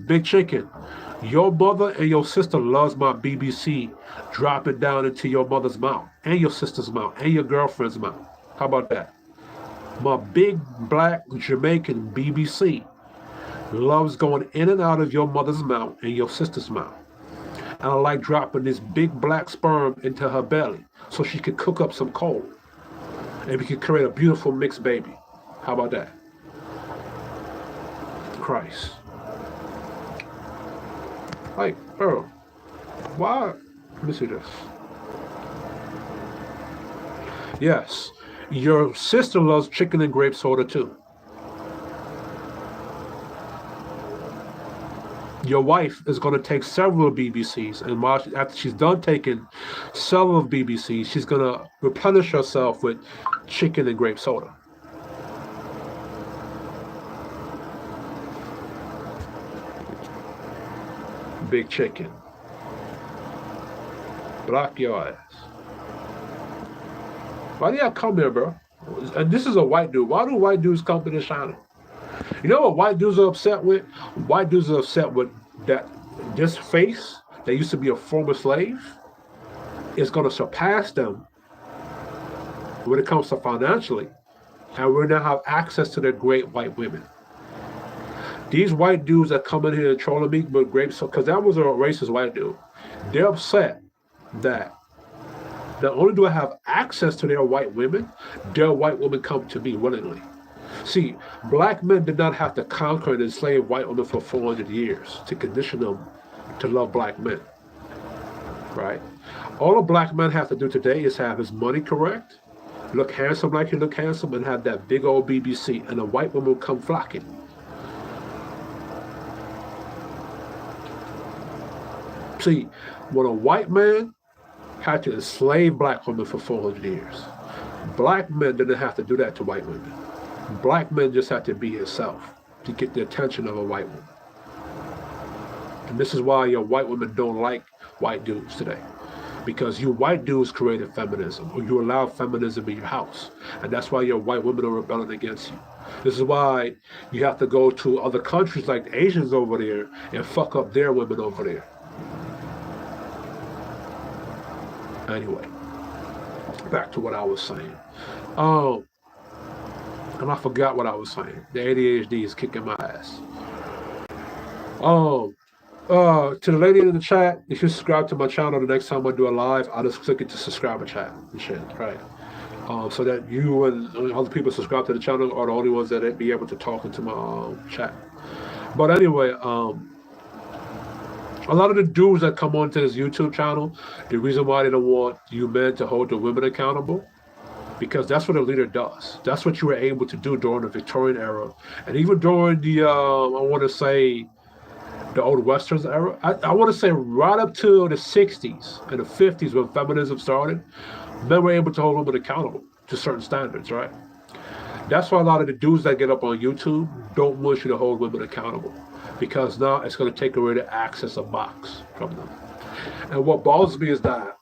Big Chicken, your mother and your sister loves my BBC dropping down into your mother's mouth and your sister's mouth and your girlfriend's mouth. How about that? My big black Jamaican BBC loves going in and out of your mother's mouth and your sister's mouth. And I like dropping this big black sperm into her belly so she could cook up some coal. And we could create a beautiful mixed baby. How about that? Christ. Like, bro, why? Let me see this. Yes, your sister loves chicken and grape soda too. Your wife is going to take several BBCs, and after she's done taking several BBCs, she's going to replenish herself with chicken and grape soda. Big Chicken. Block your ass. Why do y'all come here, bro? And this is a white dude. Why do white dudes come to this channel? You know what white dudes are upset with? White dudes are upset with that this face that used to be a former slave is going to surpass them when it comes to financially. And we now have access to their great white women. These white dudes that come in here and trolling me with grapes, because that was a racist white dude. They're upset that not only do I have access to their white women come to me willingly. See, black men did not have to conquer and enslave white women for 400 years to condition them to love black men, right? All a black man have to do today is have his money correct, look handsome like he look handsome, and have that big old BBC, and a white woman will come flocking. See, when a white man had to enslave black women for 400 years, black men didn't have to do that to white women. Black men just had to be himself to get the attention of a white woman. And this is why your white women don't like white dudes today. because you white dudes created feminism, or you allowed feminism in your house, and that's why your white women are rebelling against you. This is why you have to go to other countries like the Asians over there and fuck up their women over there. Anyway, back to what I was saying. And I forgot what I was saying. The ADHD is kicking my ass. To the lady in the chat, if you subscribe to my channel, the next time I do a live, I'll just click it to subscribe and chat and shit, right? So that you and other people subscribe to the channel are the only ones that be able to talk into my chat. But anyway, a lot of the dudes that come onto this YouTube channel, the reason why they don't want you men to hold the women accountable, because that's what a leader does. That's what you were able to do during the Victorian era, and even during the I want to say the old Westerns era. I want to say right up to the 60s and the 50s when feminism started, men were able to hold women accountable to certain standards, right? That's why a lot of the dudes that get up on YouTube don't want you to hold women accountable, because now it's going to take away the access of box from them. And what bothers me is that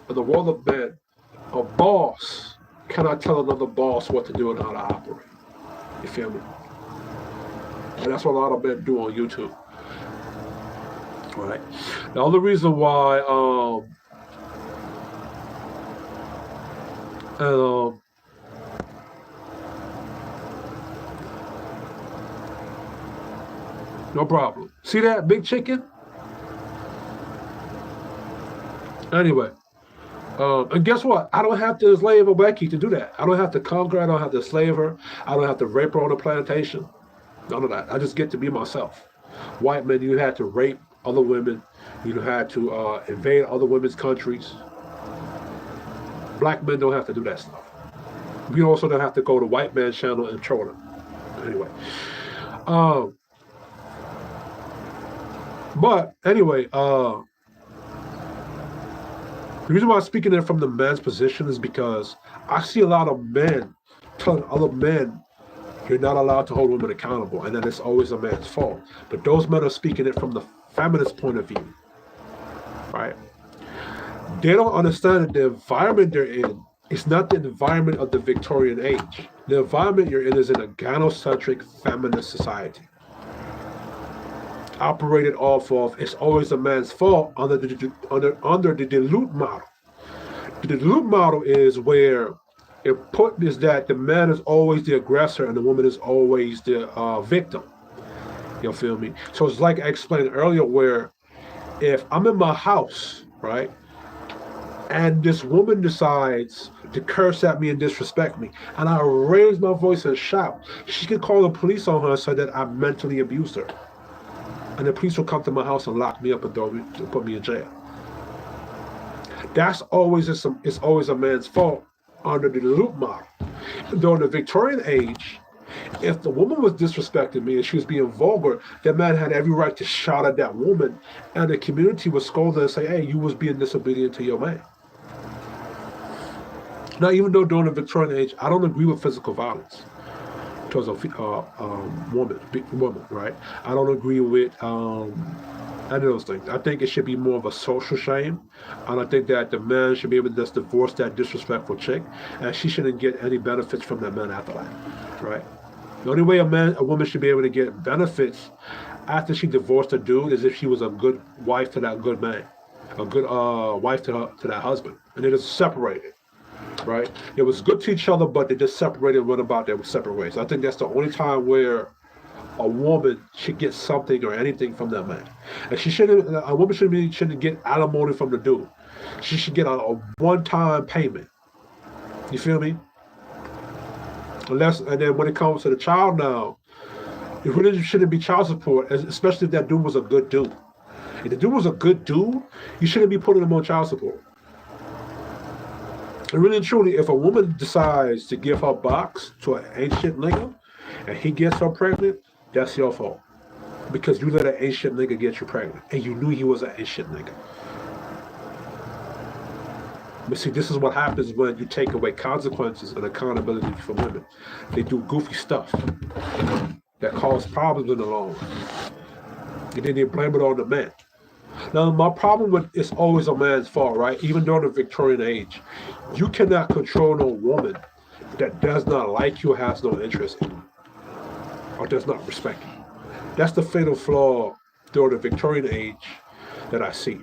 in the world of men, a boss cannot tell another boss what to do and how to operate. You feel me? And that's what a lot of men do on YouTube. Right. The other reason why no problem. See that big chicken? Anyway, and guess what? I don't have to enslave a Becky to do that. I don't have to conquer. I don't have to slave her. I don't have to rape her on a plantation. None of that. I just get to be myself. White men, you had to rape other women. You had to invade other women's countries. Black men don't have to do that stuff. We also don't have to go to white man's channel and troll them. Anyway. But anyway, the reason why I'm speaking it from the man's position is because I see a lot of men telling other men you're not allowed to hold women accountable, and that it's always a man's fault. But those men are speaking it from the feminist point of view, right? They don't understand that the environment they're in is not the environment of the Victorian age. The environment you're in is an a gynocentric feminist society, operated off of it's always a man's fault under the dilute model. The dilute model is where it put is that the man is always the aggressor and the woman is always the victim. You feel me? So it's like I explained earlier, where if I'm in my house, right, and this woman decides to curse at me and disrespect me, and I raise my voice and shout, she can call the police on her so that I mentally abused her. And the police will come to my house and lock me up and put me in jail. That's always it's always a man's fault under the dilute model. During the Victorian age, if the woman was disrespecting me and she was being vulgar, that man had every right to shout at that woman, and the community would scold her and say, hey, you was being disobedient to your man. Now, even though during the Victorian age, I don't agree with physical violence towards a woman, right? I don't agree with any of those things. I think it should be more of a social shame, and I think that the man should be able to just divorce that disrespectful chick, and she shouldn't get any benefits from that man after that, right? The only way a woman should be able to get benefits after she divorced a dude is if she was a good wife to that good man, a good wife to that husband, and they just separated. Right? It was good to each other, but they just separated and went about their separate ways. I think that's the only time where a woman should get something or anything from that man. And a woman shouldn't get alimony from the dude. She should get a one-time payment. You feel me? And then when it comes to the child now, it really shouldn't be child support, especially if that dude was a good dude. If the dude was a good dude, you shouldn't be putting him on child support. And really and truly, if a woman decides to give her box to an ancient nigga and he gets her pregnant, that's your fault. Because you let an ancient nigga get you pregnant and you knew he was an ancient nigga. But see, this is what happens when you take away consequences and accountability from women. They do goofy stuff that cause problems in the long run. And then they blame it on the men. Now, my problem with it's always a man's fault, right? Even during the Victorian age, you cannot control no woman that does not like you, has no interest in you, or does not respect you. That's the fatal flaw during the Victorian age that I see.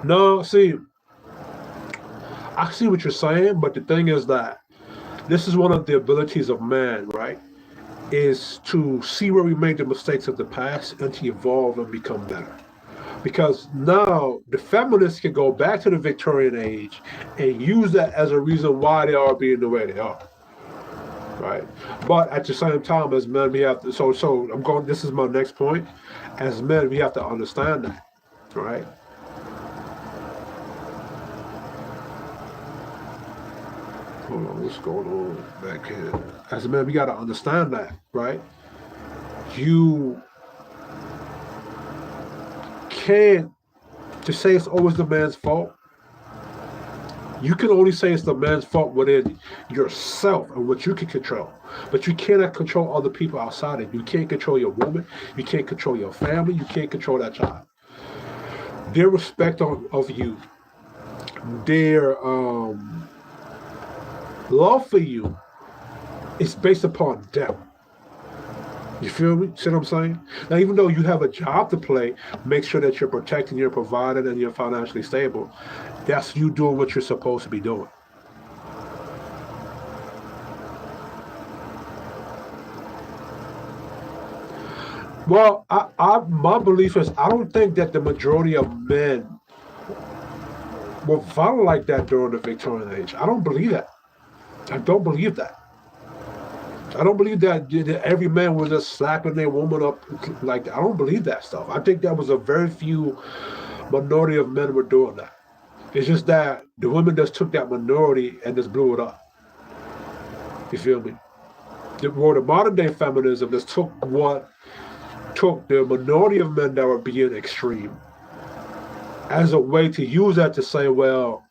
No, see, I see what you're saying, but the thing is that this is one of the abilities of man, right? Is to see where we made the mistakes of the past and to evolve and become better. Because now the feminists can go back to the Victorian age and use that as a reason why they are being the way they are. Right. But at the same time, as men, we have to, so I'm going, this is my next point. As men, we have to understand that. Right. Hold on, what's going on back here? As men, we got to understand that. Right. You can't to say it's always the man's fault. You can only say it's the man's fault within yourself and what you can control. But you cannot control other people outside it. You can't control your woman. You can't control your family. You can't control that child. Their respect of you, their love for you is based upon them. You feel me? See what I'm saying? Now, even though you have a job to play, make sure that you're protecting, you're provided, and you're financially stable. That's you doing what you're supposed to be doing. Well, my belief is I don't think that the majority of men were violent like that during the Victorian age. I don't believe that. I don't believe that. I don't believe that every man was just slapping their woman up like that. I don't believe that stuff. I think that was a very few minority of men were doing that. It's just that the women just took that minority and just blew it up. You feel me? The modern day feminism just took the minority of men that were being extreme as a way to use that to say, well,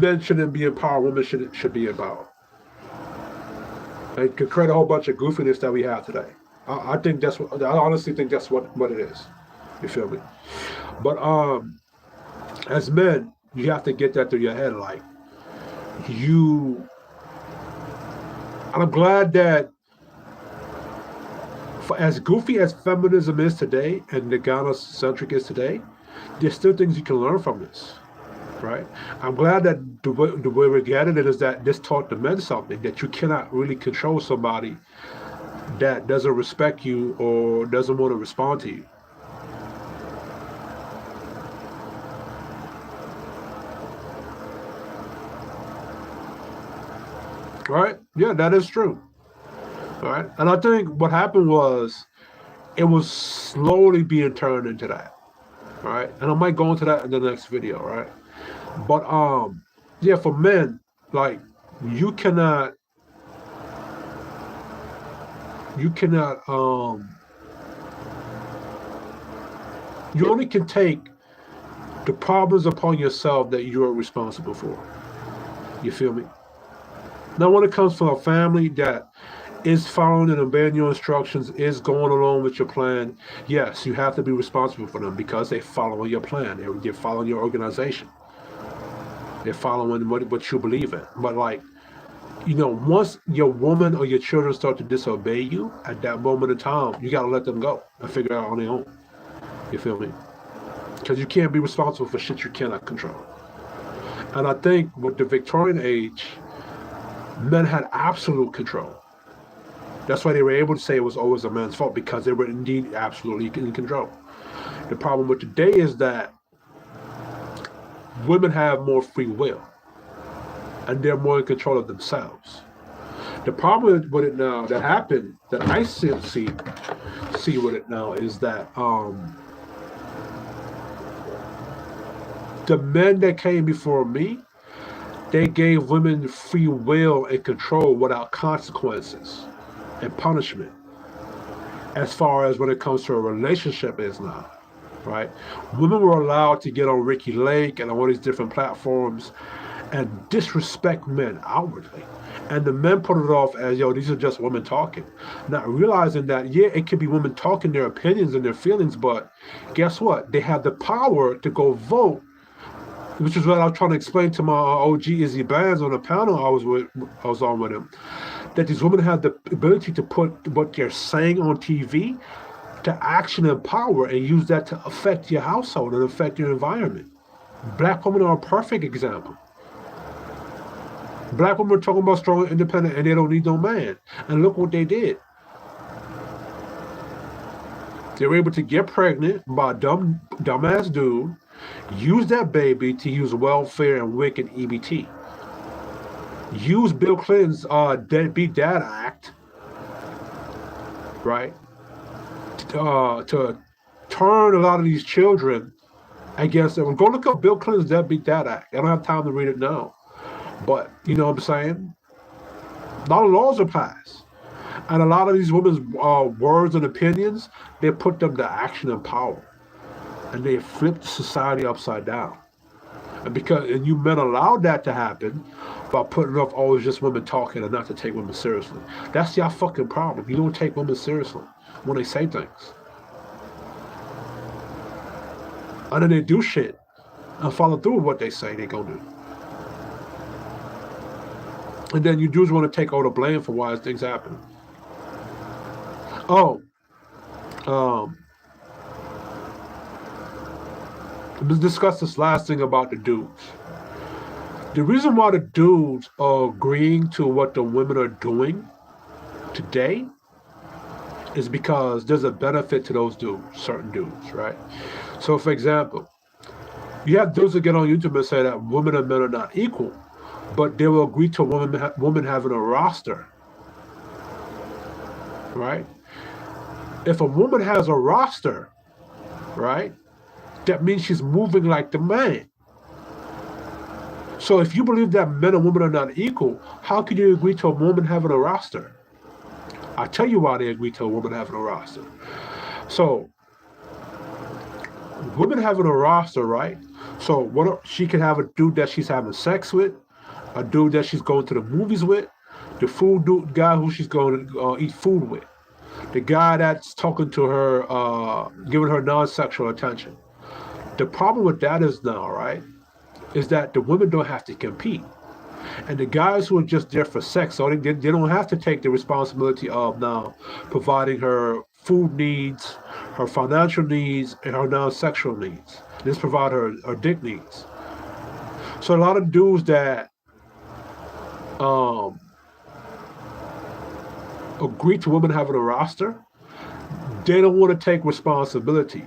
men shouldn't be empowered, women should be empowered. And could create a whole bunch of goofiness that we have today. I think that's what I honestly think that's what it is. You feel me? But as men, you have to get that through your head. Like and I'm glad that for as goofy as feminism is today and the Ghana-centric is today, there's still things you can learn from this. Right? I'm glad that the way we're getting it is that this taught the men something, that you cannot really control somebody that doesn't respect you or doesn't want to respond to you. Right? Yeah, that is true. Right? And I think what happened was it was slowly being turned into that. Right? And I might go into that in the next video, right? But yeah, for men, like you cannot you only can take the problems upon yourself that you're responsible for. You feel me? Now when it comes from a family that is following and obeying your instructions, is going along with your plan, yes, you have to be responsible for them because they follow your plan. They're following your organization. They're following what you believe in. But like, once your woman or your children start to disobey you, at that moment in time, you got to let them go and figure it out on their own. You feel me? Because you can't be responsible for shit you cannot control. And I think with the Victorian age, men had absolute control. That's why they were able to say it was always a man's fault, because they were indeed absolutely in control. The problem with today is that women have more free will and they're more in control of themselves. The problem with it now that happened, that I see with it now, is that the men that came before me, they gave women free will and control without consequences and punishment, as far as when it comes to a relationship is now. Right? Women were allowed to get on Ricky Lake and on all these different platforms and disrespect men outwardly And the men put it off as, yo, these are just women talking. Not realizing that, yeah, it could be women talking their opinions and their feelings, but guess what? They have the power to go vote, which is what I was trying to explain to my OG Izzy Bands on the panel I was on with him, that these women have the ability to put what they're saying on TV to action and power and use that to affect your household and affect your environment. Black women are a perfect example. Black women are talking about strong and independent and they don't need no man. And look what they did. They were able to get pregnant by a dumbass dude, use that baby to use welfare and wicked EBT. Use Bill Clinton's Deadbeat Dad Act, right, to turn a lot of these children against them. Go look up Bill Clinton's Deadbeat Dad Act. I don't have time to read it now. But, you know what I'm saying? A lot of laws are passed. And a lot of these women's words and opinions, they put them to action and power. And they flip society upside down. And you men allowed that to happen by putting off always just women talking and not to take women seriously. That's your fucking problem. You don't take women seriously when they say things. And then they do shit and follow through with what they say they're gonna do. And then you dudes want to take all the blame for why things happen. Let's discuss this last thing about the dudes. The reason why the dudes are agreeing to what the women are doing today is because there's a benefit to those dudes, certain dudes, right? So, for example, you have dudes that get on YouTube and say that women and men are not equal, but they will agree to a woman having a roster, right? If a woman has a roster, right, that means she's moving like the man. So if you believe that men and women are not equal, how can you agree to a woman having a roster? I'll tell you why they agree to a woman having a roster. So, women having a roster, right? So she can have a dude that she's having sex with, a dude that she's going to the movies with, the food dude guy who she's going to eat food with, the guy that's talking to her, giving her non-sexual attention. The problem with that is now, right, is that the women don't have to compete. And the guys who are just there for sex, so they don't have to take the responsibility of now providing her food needs, her financial needs, and her non-sexual needs. Just provide her dick needs. So a lot of dudes that agree to women having a roster, they don't want to take responsibility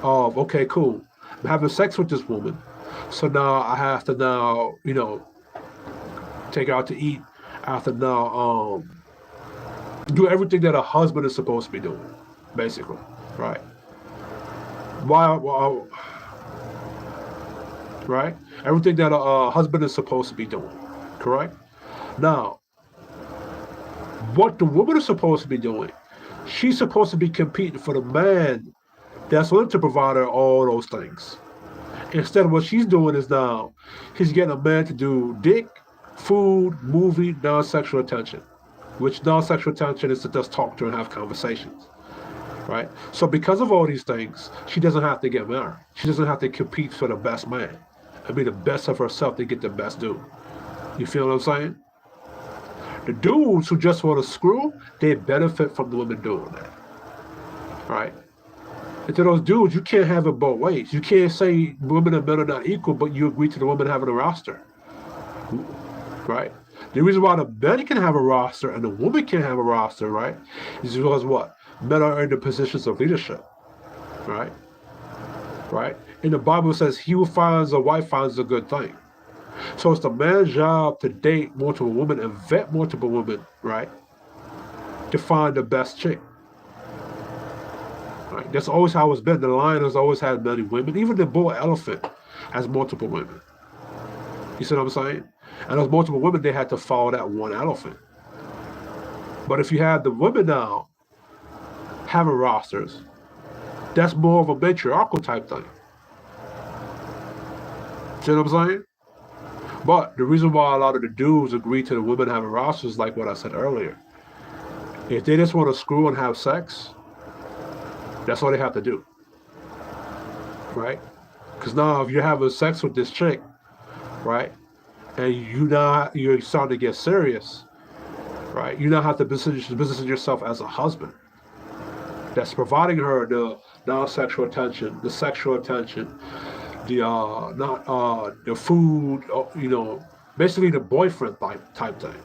of, okay, cool, I'm having sex with this woman, so now I have to now, take her out to eat. I have to now do everything that a husband is supposed to be doing, basically, right? Right? Everything that a husband is supposed to be doing, correct? Now, what the woman is supposed to be doing, she's supposed to be competing for the man that's willing to provide her all those things. Instead of what she's doing is now, she's getting a man to do dick, food, movie, non-sexual attention. Which non-sexual attention is to just talk to her and have conversations. Right? So because of all these things, she doesn't have to get married. She doesn't have to compete for the best man and be the best of herself to get the best dude. You feel what I'm saying? The dudes who just want to screw, they benefit from the women doing that. Right? And to those dudes, you can't have it both ways. You can't say women and men are not equal, but you agree to the woman having a roster. Right? The reason why the men can have a roster and the woman can't have a roster, right, is because what? Men are in the positions of leadership. Right? Right? And the Bible says, he who finds a wife finds a good thing. So it's the man's job to date multiple women and vet multiple women, right, to find the best chick. Right? That's always how it's been. The lion has always had many women. Even the bull elephant has multiple women. You see what I'm saying? And those multiple women, they had to follow that one elephant. But if you have the women now having rosters, that's more of a matriarchal type thing. See what I'm saying? But the reason why a lot of the dudes agree to the women having rosters, like what I said earlier, if they just want to screw and have sex, that's all they have to do, right? Because now if you're having sex with this chick, right, and you're starting to get serious, right, you now have to position yourself as a husband that's providing her the non-sexual attention, the sexual attention, the not the food, basically the boyfriend type thing.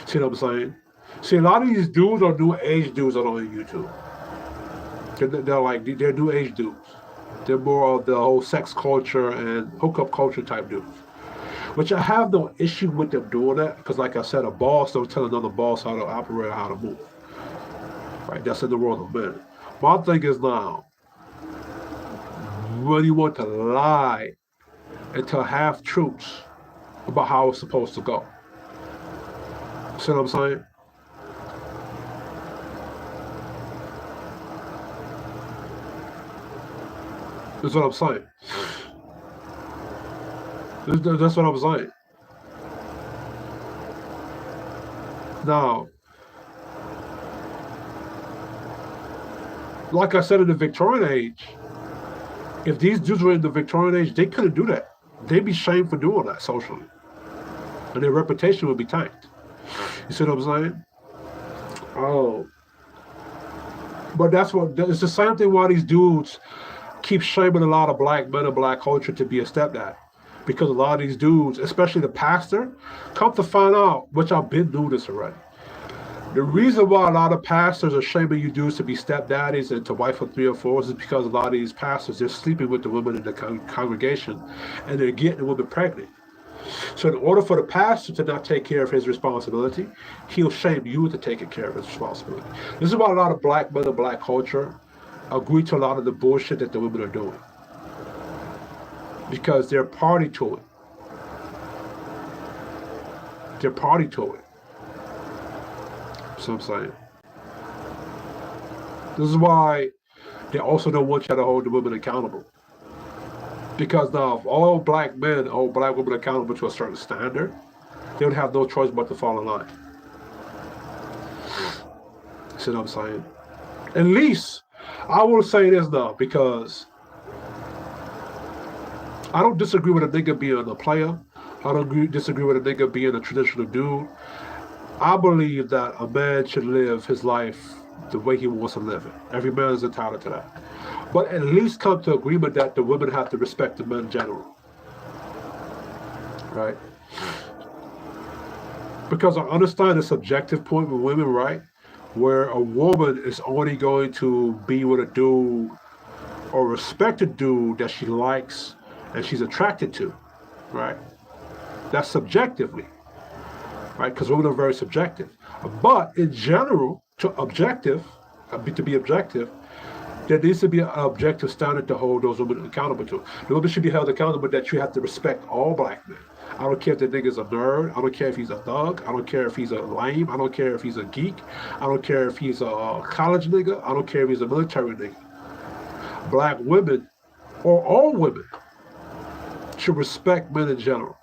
See what I'm saying? See, a lot of these dudes are new age dudes that are on YouTube. They're new age dudes. They're more of the whole sex culture and hookup culture type dudes. Which I have no issue with them doing that, because like I said, a boss don't tell another boss how to operate or how to move. Right? That's in the world of men. My thing is now, when you want to lie and tell half truths about how it's supposed to go. See what I'm saying? That's what I'm saying. That's what I'm saying. Now, like I said, in the Victorian age, if these dudes were in the Victorian age, they couldn't do that. They'd be shamed for doing that socially. And their reputation would be tanked. You see what I'm saying? Oh. But it's the same thing why these dudes keep shaming a lot of black men and black culture to be a stepdad. Because a lot of these dudes, especially the pastor, come to find out, which I've been doing this already. The reason why a lot of pastors are shaming you dudes to be stepdaddies and to wife of 3 or 4s is because a lot of these pastors, they're sleeping with the women in the congregation and they're getting the women pregnant. So in order for the pastor to not take care of his responsibility, he'll shame you to taking care of his responsibility. This is why a lot of black men and black culture agree to a lot of the bullshit that the women are doing. Because they're party to it. They're party to it. So I'm saying. This is why they also don't want you to hold the women accountable. Because now if all black men hold black women accountable to a certain standard, they would have no choice but to fall in line. See what I'm saying? At least, I will say this now, because I don't disagree with a nigga being a player. I don't disagree with a nigga being a traditional dude. I believe that a man should live his life the way he wants to live it. Every man is entitled to that. But at least come to agreement that the women have to respect the men in general. Right? Because I understand the subjective point with women, right? Where a woman is only going to be with a dude or respect a dude that she likes and she's attracted to, right? That's subjectively, right? Because women are very subjective. But in general, to be objective, there needs to be an objective standard to hold those women accountable to. The women should be held accountable that you have to respect all black men. I don't care if the nigga's a nerd. I don't care if he's a thug. I don't care if he's a lame. I don't care if he's a geek. I don't care if he's a college nigga. I don't care if he's a military nigga. Black women, or all women, should respect men in general.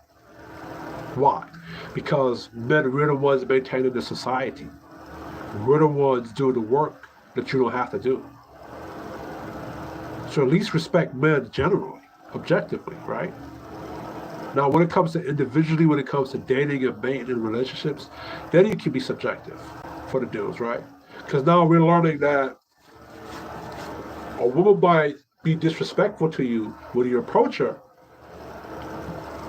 Why? Because men, we're the ones maintaining the society. We're the ones doing the work that you don't have to do. So at least respect men generally, objectively, right? Now, when it comes to individually, when it comes to dating and mating and relationships, then you can be subjective for the dudes, right? Because now we're learning that a woman might be disrespectful to you when you approach her,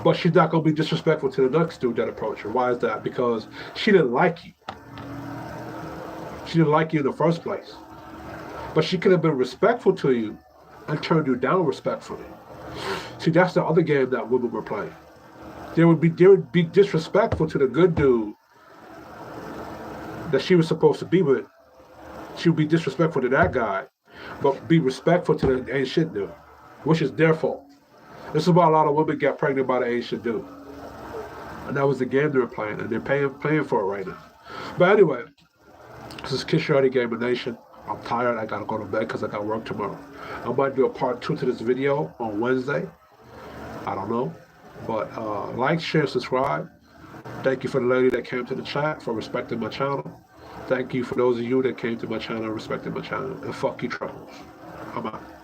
but she's not going to be disrespectful to the next dude that approach her. Why is that? Because she didn't like you. She didn't like you in the first place. But she could have been respectful to you and turned you down respectfully. See, that's the other game that women were playing. They would be disrespectful to the good dude that she was supposed to be with. She would be disrespectful to that guy, but be respectful to the ain't shit dude, which is their fault. This is why a lot of women get pregnant by the ain't shit dude. And that was the game they were playing, and they're paying for it right now. But anyway, this is Kiss Shorty Gamer Nation. I'm tired. I gotta go to bed because I got work tomorrow. I might do a part 2 to this video on Wednesday. I don't know. But like, share, subscribe. Thank you for the lady that came to the chat for respecting my channel. Thank you for those of you that came to my channel and respected my channel. And fuck you, trolls. I'm out.